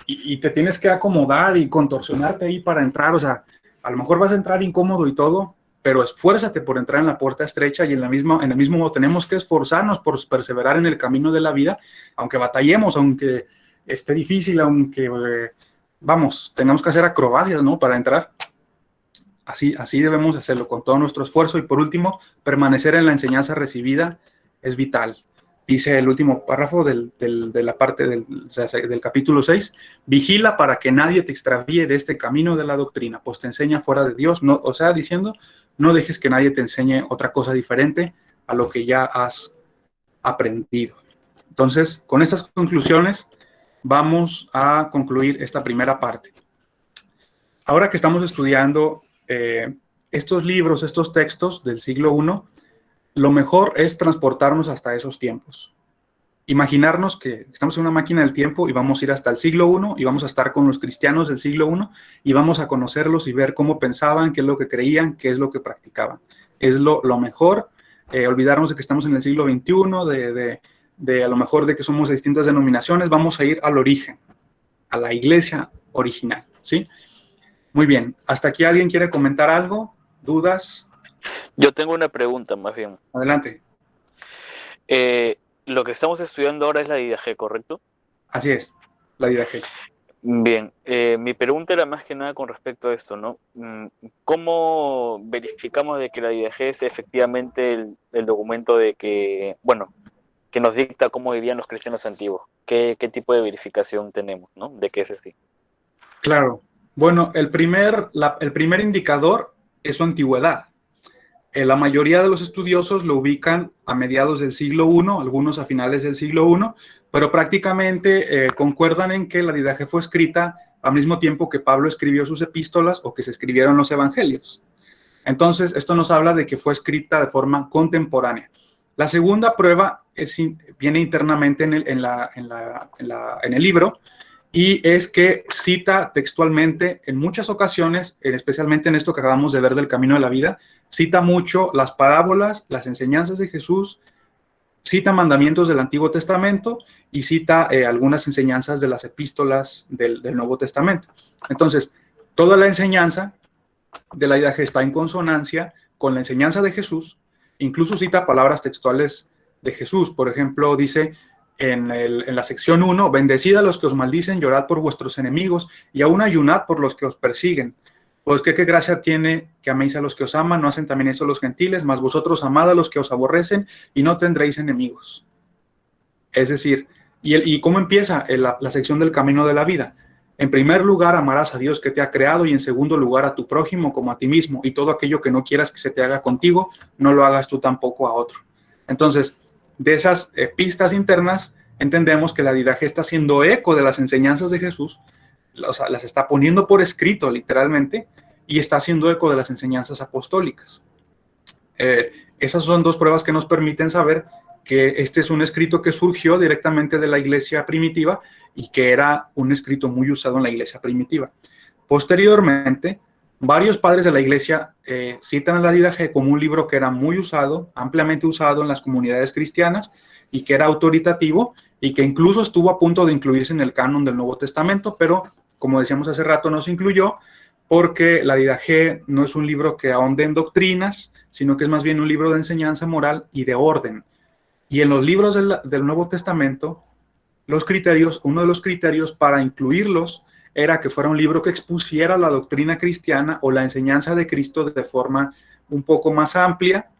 y te tienes que acomodar y contorsionarte ahí para entrar, o sea, a lo mejor vas a entrar incómodo y todo, pero esfuérzate por entrar en la puerta estrecha y en el mismo modo tenemos que esforzarnos por perseverar en el camino de la vida, aunque batallemos, aunque esté difícil, aunque, vamos, tengamos que hacer acrobacias, ¿no? Para entrar. Así debemos hacerlo con todo nuestro esfuerzo. Y por último, permanecer en la enseñanza recibida es vital. Dice el último párrafo de la parte del capítulo 6, vigila para que nadie te extravíe de este camino de la doctrina, pues te enseña fuera de Dios, no, o sea, diciendo, no dejes que nadie te enseñe otra cosa diferente a lo que ya has aprendido. Entonces, con estas conclusiones, vamos a concluir esta primera parte. Ahora que estamos estudiando estos libros, estos textos del siglo I, lo mejor es transportarnos hasta esos tiempos. Imaginarnos que estamos en una máquina del tiempo y vamos a ir hasta el siglo I y vamos a estar con los cristianos del siglo I y vamos a conocerlos y ver cómo pensaban, qué es lo que creían, qué es lo que practicaban. Es lo mejor, olvidarnos de que estamos en el siglo XXI, de a lo mejor de que somos de distintas denominaciones, vamos a ir al origen, a la iglesia original, ¿sí? Muy bien, ¿hasta aquí alguien quiere comentar algo? ¿Dudas? Yo tengo una pregunta más bien. Adelante. Lo que estamos estudiando ahora es la IDG, ¿correcto? Así es, la IDG. Bien, mi pregunta era más que nada con respecto a esto, ¿no? ¿Cómo verificamos de que la IDG es efectivamente el documento de que, bueno, que nos dicta cómo vivían los cristianos antiguos? ¿Qué tipo de verificación tenemos, ¿no? De que es así. Claro. Bueno, el primer indicador es su antigüedad. La mayoría de los estudiosos lo ubican a mediados del siglo I, algunos a finales del siglo I, pero prácticamente concuerdan en que la Didache fue escrita al mismo tiempo que Pablo escribió sus epístolas o que se escribieron los evangelios. Entonces, esto nos habla de que fue escrita de forma contemporánea. La segunda prueba viene internamente en el libro, y es que cita textualmente en muchas ocasiones, especialmente en esto que acabamos de ver del camino de la vida, cita mucho las parábolas, las enseñanzas de Jesús, cita mandamientos del Antiguo Testamento y cita algunas enseñanzas de las epístolas del Nuevo Testamento. Entonces, toda la enseñanza de la IDG está en consonancia con la enseñanza de Jesús, incluso cita palabras textuales de Jesús. Por ejemplo, dice en la sección 1, bendecid a los que os maldicen, llorad por vuestros enemigos y aún ayunad por los que os persiguen. Pues qué gracia tiene que améis a los que os aman, no hacen también eso los gentiles, mas vosotros amad a los que os aborrecen y no tendréis enemigos. Es decir, ¿y cómo empieza la sección del camino de la vida? En primer lugar, amarás a Dios que te ha creado y en segundo lugar a tu prójimo como a ti mismo, y todo aquello que no quieras que se te haga contigo, no lo hagas tú tampoco a otro. Entonces, de esas pistas internas, entendemos que la Didache está haciendo eco de las enseñanzas de Jesús, o sea, las está poniendo por escrito literalmente, y está haciendo eco de las enseñanzas apostólicas. Esas son dos pruebas que nos permiten saber que este es un escrito que surgió directamente de la iglesia primitiva y que era un escrito muy usado en la iglesia primitiva. Posteriormente, varios padres de la iglesia citan a la Didache como un libro que era muy usado, ampliamente usado en las comunidades cristianas y que era autoritativo y que incluso estuvo a punto de incluirse en el canon del Nuevo Testamento, pero como decíamos hace rato, no se incluyó porque la Didache no es un libro que ahonde en doctrinas, sino que es más bien un libro de enseñanza moral y de orden. Y en los libros del Nuevo Testamento, uno de los criterios para incluirlos era que fuera un libro que expusiera la doctrina cristiana o la enseñanza de Cristo de forma un poco más amplia.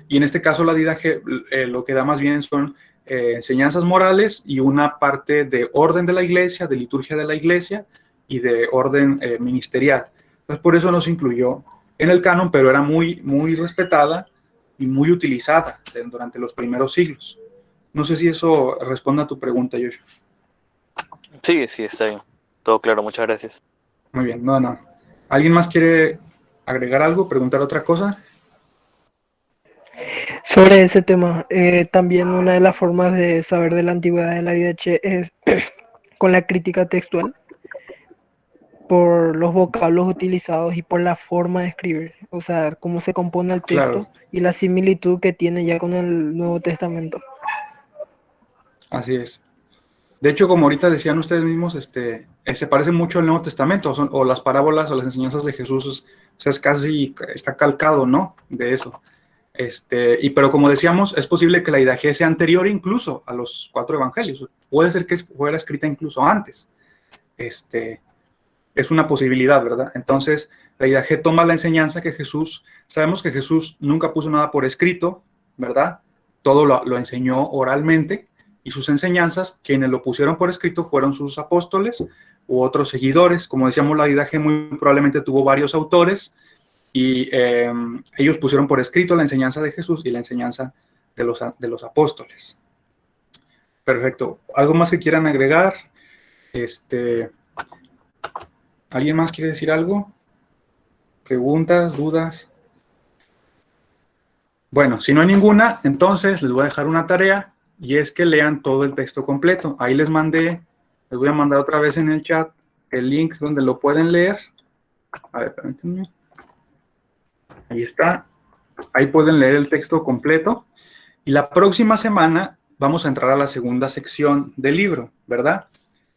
Y en este caso la Didache lo que da más bien son enseñanzas morales y una parte de orden de la iglesia, de liturgia de la iglesia y de orden ministerial. Entonces por eso no se incluyó en el canon, pero era muy, muy respetada y muy utilizada durante los primeros siglos. No sé si eso responde a tu pregunta, Joshua. Sí, está bien. Todo claro, muchas gracias. Muy bien, no. ¿Alguien más quiere agregar algo, preguntar otra cosa? Sobre ese tema, también una de las formas de saber de la antigüedad de la IDH es con la crítica textual. por los vocablos utilizados y por la forma de escribir, o sea, cómo se compone el texto Claro, y la similitud que tiene ya con el Nuevo Testamento. así es. De hecho, como ahorita decían ustedes mismos, se parece mucho al Nuevo Testamento, o las parábolas o las enseñanzas de Jesús, o sea, es casi, está calcado, ¿no? De eso. Pero como decíamos, es posible que la Didache sea anterior incluso a los 4 evangelios. Puede ser que fuera escrita incluso antes. Es una posibilidad, ¿verdad? Entonces, la Didache toma la enseñanza que Jesús, sabemos que Jesús nunca puso nada por escrito, ¿verdad? Todo lo enseñó oralmente, y sus enseñanzas, quienes lo pusieron por escrito fueron sus apóstoles u otros seguidores. Como decíamos, la Didache muy probablemente tuvo varios autores, y ellos pusieron por escrito la enseñanza de Jesús y la enseñanza de los apóstoles. Perfecto. ¿Algo más que quieran agregar? ¿Alguien más quiere decir algo? ¿Preguntas, dudas? Bueno, si no hay ninguna, entonces les voy a dejar una tarea, y es que lean todo el texto completo. Ahí les voy a mandar otra vez en el chat el link donde lo pueden leer. A ver, permítanme. Ahí está. Ahí pueden leer el texto completo. Y la próxima semana vamos a entrar a la segunda sección del libro, ¿verdad?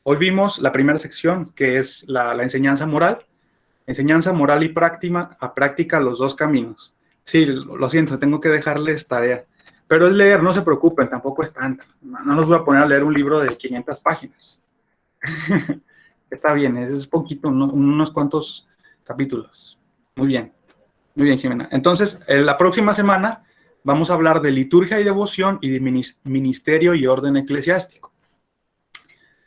Hoy vimos la primera sección, que es la enseñanza moral. Enseñanza moral y práctica, los dos caminos. Sí, lo siento, tengo que dejarles tarea. Pero es leer, no se preocupen, tampoco es tanto. No los voy a poner a leer un libro de 500 páginas. Está bien, es poquito, unos cuantos capítulos. Muy bien, Jimena. Entonces, la próxima semana vamos a hablar de liturgia y devoción y de ministerio y orden eclesiástico.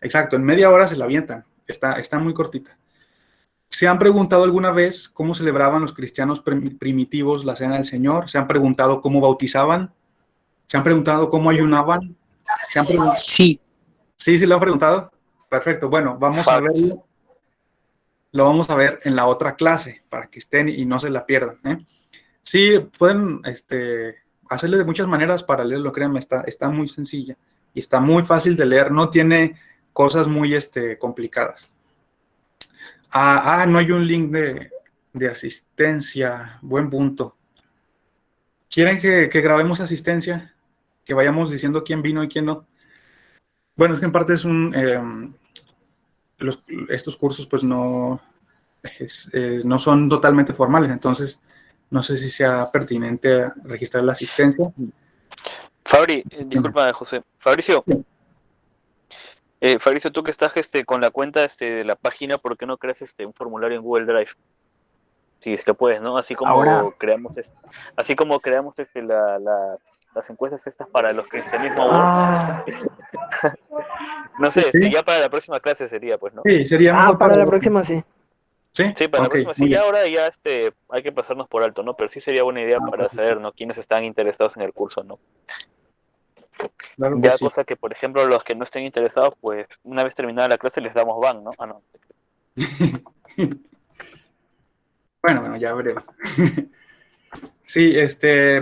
Exacto, en media hora se la avientan. Está muy cortita. ¿Se han preguntado alguna vez cómo celebraban los cristianos primitivos la Cena del Señor? ¿Se han preguntado cómo bautizaban? ¿Se han preguntado cómo ayunaban? Sí. Sí, lo han preguntado. Perfecto. Bueno, vamos a verlo. Lo vamos a ver en la otra clase para que estén y no se la pierdan, ¿eh? Sí, pueden hacerle de muchas maneras para leerlo, créanme, está muy sencilla y está muy fácil de leer, no tiene cosas muy complicadas. No hay un link de asistencia, buen punto. ¿Quieren que grabemos asistencia? Que vayamos diciendo quién vino y quién no. Bueno, es que en parte es estos cursos pues no son totalmente formales, entonces no sé si sea pertinente registrar la asistencia. Fabri, disculpa, José. Fabricio, tú que estás con la cuenta de la página, ¿por qué no creas un formulario en Google Drive? Sí, es que puedes, ¿no? Así como Ahora. creamos las encuestas estas para los cristianismo Award. Ah, No sé, Sí. ya para la próxima clase sería, pues, ¿no? Sí, sería mejor para la próxima sí. ¿Sí? Sí, para la Ok, próxima. Sí, muy ya bien. ahora ya hay que pasarnos por alto, ¿no? Pero sí sería buena idea para saber, ¿no? Quiénes están interesados en el curso, ¿no? Claro que Ya sí. cosa que, por ejemplo, los que no estén interesados, pues, una vez terminada la clase les damos ban, ¿no? Ah, no. Bueno, ya veremos. Sí,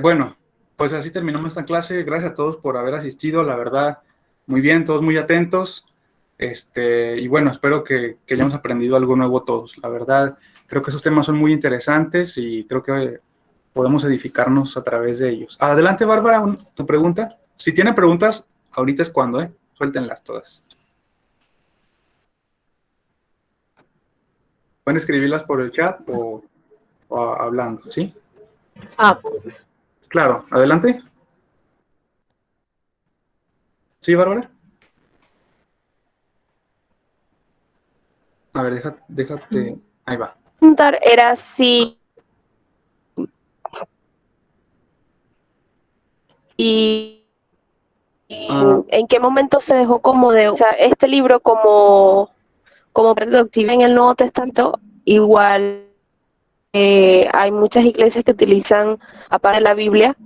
bueno, pues así terminamos esta clase. Gracias a todos por haber asistido, la verdad, muy bien, todos muy atentos. Y bueno, espero que hayamos aprendido algo nuevo todos. La verdad, creo que esos temas son muy interesantes y creo que podemos edificarnos a través de ellos. Adelante, Bárbara, tu pregunta. Si tienen preguntas, ahorita es cuando, suéltenlas todas. Pueden escribirlas por el chat o hablando, ¿sí? Claro, adelante. ¿Sí, Bárbara? A ver, déjate. Ahí va. Preguntar era si en qué momento se dejó o sea, este libro como predictivo en el Nuevo Testamento, igual hay muchas iglesias que utilizan, aparte de la Biblia,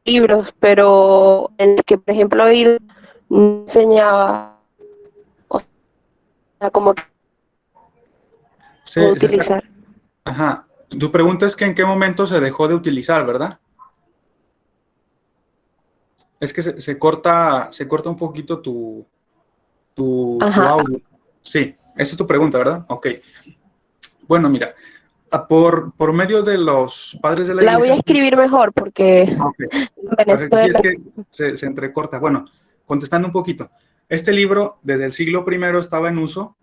libros, pero en el que, por ejemplo, he oído, no enseñaba, o sea, como que utilizar. Ajá. Tu pregunta es que en qué momento se dejó de utilizar, ¿verdad? Es que se corta un poquito tu audio. Sí. Esa es tu pregunta, ¿verdad? Ok. Bueno, mira, por medio de los padres de la La voy a iglesia... escribir mejor porque Ok, en perfecto. Sí, es Venezuela. que se entrecorta. Bueno, contestando un poquito. Este libro, desde el siglo I, estaba en uso.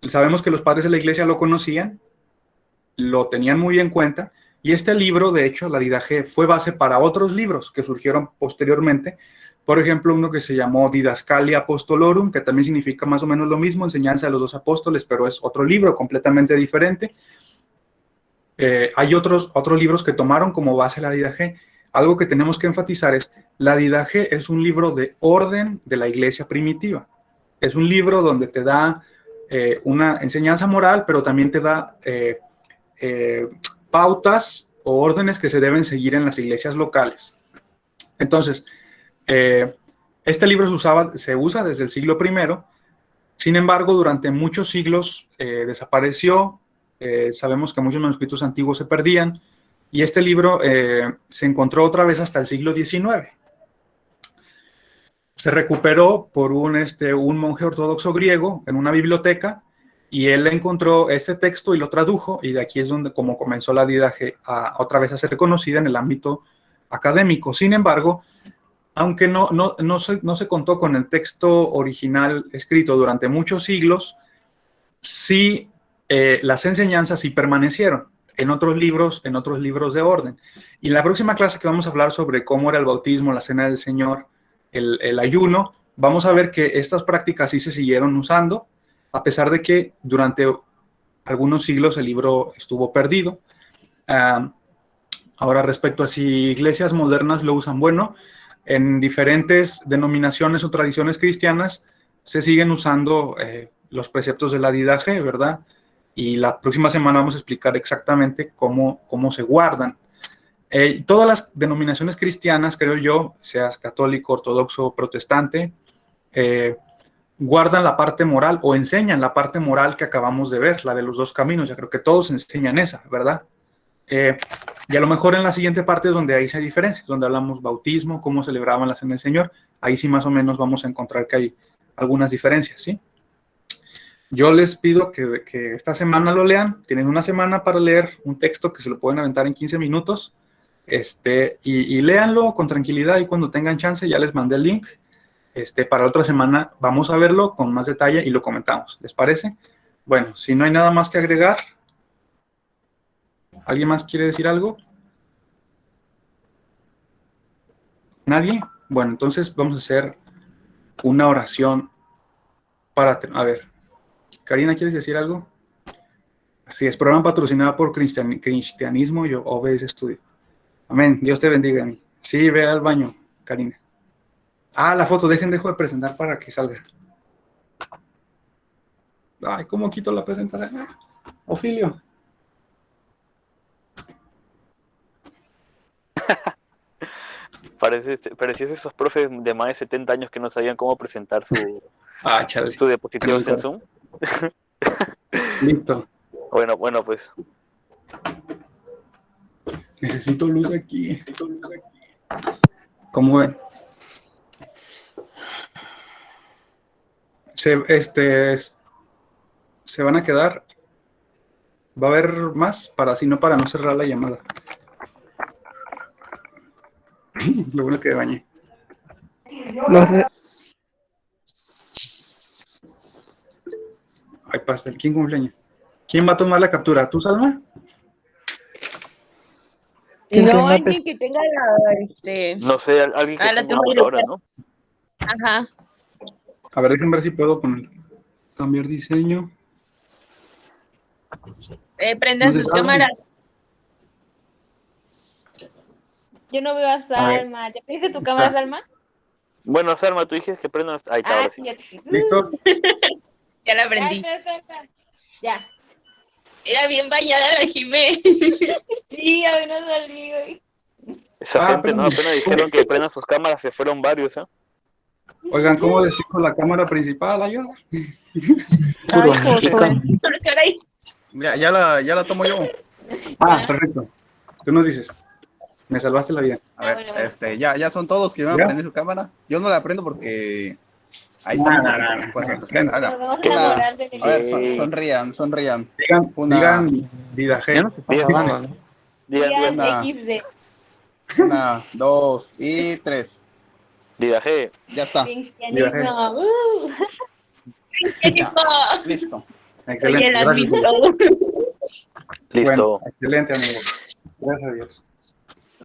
Sabemos que los padres de la iglesia lo conocían, lo tenían muy en cuenta, y este libro, de hecho, la Didache, fue base para otros libros que surgieron posteriormente. Por ejemplo, uno que se llamó Didascalia Apostolorum, que también significa más o menos lo mismo, enseñanza de los dos apóstoles, pero es otro libro completamente diferente. Hay otros libros que tomaron como base la Didache. Algo que tenemos que enfatizar es, la Didache es un libro de orden de la iglesia primitiva. Es un libro donde te da una enseñanza moral, pero también te da pautas o órdenes que se deben seguir en las iglesias locales. Entonces, este libro se usa desde el siglo I. Sin embargo, durante muchos siglos desapareció. Sabemos que muchos manuscritos antiguos se perdían, y este libro se encontró otra vez hasta el siglo XIX. Se recuperó por un monje ortodoxo griego en una biblioteca, y él encontró este texto y lo tradujo, y de aquí es donde como comenzó la Didache otra vez a ser reconocida en el ámbito académico. Sin embargo, aunque no se contó con el texto original escrito durante muchos siglos, sí las enseñanzas sí permanecieron en otros libros de orden. Y en la próxima clase que vamos a hablar sobre cómo era el bautismo, la cena del Señor, el ayuno, vamos a ver que estas prácticas sí se siguieron usando, a pesar de que durante algunos siglos el libro estuvo perdido. Ahora, respecto a si iglesias modernas lo usan, bueno, en diferentes denominaciones o tradiciones cristianas se siguen usando los preceptos de la Didache, ¿verdad? Y la próxima semana vamos a explicar exactamente cómo se guardan. Todas las denominaciones cristianas, creo yo, seas católico, ortodoxo, protestante, guardan la parte moral o enseñan la parte moral que acabamos de ver, la de los dos caminos. Yo creo que todos enseñan esa, ¿verdad? Y a lo mejor en la siguiente parte es donde ahí se hay diferencias, donde hablamos bautismo, cómo celebraban la cena del Señor. Ahí sí más o menos vamos a encontrar que hay algunas diferencias, ¿sí? Yo les pido que esta semana lo lean. Tienen una semana para leer un texto que se lo pueden aventar en 15 minutos. Y léanlo con tranquilidad, y cuando tengan chance ya les mandé el link. Para la otra semana vamos a verlo con más detalle y lo comentamos. ¿Les parece? Bueno, si no hay nada más que agregar. ¿Alguien más quiere decir algo? ¿Nadie? Bueno, entonces vamos a hacer una oración para... A ver, Karina, ¿quieres decir algo? Así es, programa patrocinado por Cristianismo y OBS Studio. Amén, Dios te bendiga. Sí, ve al baño, Karina. La foto, dejo de presentar para que salga. Ay, ¿cómo quito la presentación? Ofilio. Parecías esos profes de más de 70 años que no sabían cómo presentar su diapositivas en Zoom. Listo. Bueno, pues. Necesito luz aquí. ¿Cómo ven? Se van a quedar. Va a haber más para no cerrar la llamada. Lo bueno que me bañé. Ay, pastel. ¿Quién cumpleaños? ¿Quién va a tomar la captura? ¿Tú, Salma? No, alguien que tenga No sé, alguien que tenga ahora, ¿no? Ajá. A ver, déjenme ver si puedo cambiar diseño. Prendan No sus sé, cámaras. Yo no veo a Salma. ¿Te prende tu cámara, Salma? Bueno, Salma, tú dijiste que prendas. Ahí está, ahora sí. ¿Listo? Ya la prendí. Ya. Era bien bañada la Jimé. Sí, apenas salí hoy. Esa gente, ¿no? Apenas dijeron que prendan sus cámaras, se fueron varios, ¿eh? Oigan, ¿cómo les fijo la cámara principal? ¿Ayuda? Mira, ya la tomo yo. Perfecto. Tú nos dices. Me salvaste la vida. A ver, ya son todos que van a prender su cámara. Yo no la prendo porque Ahí está. No. Pues, Nos vamos a enamorar de a ver, sonrían. Digan, Una- digan vida Ya G. no se está acabando, ¿no? Digan, Una- XD. 1, 2 y 3. Dida G. Ya está. Cristianismo. Ya, listo. Excelente, Oye, la gracias. misma. Listo. Bueno, excelente, amigo. Gracias a Dios.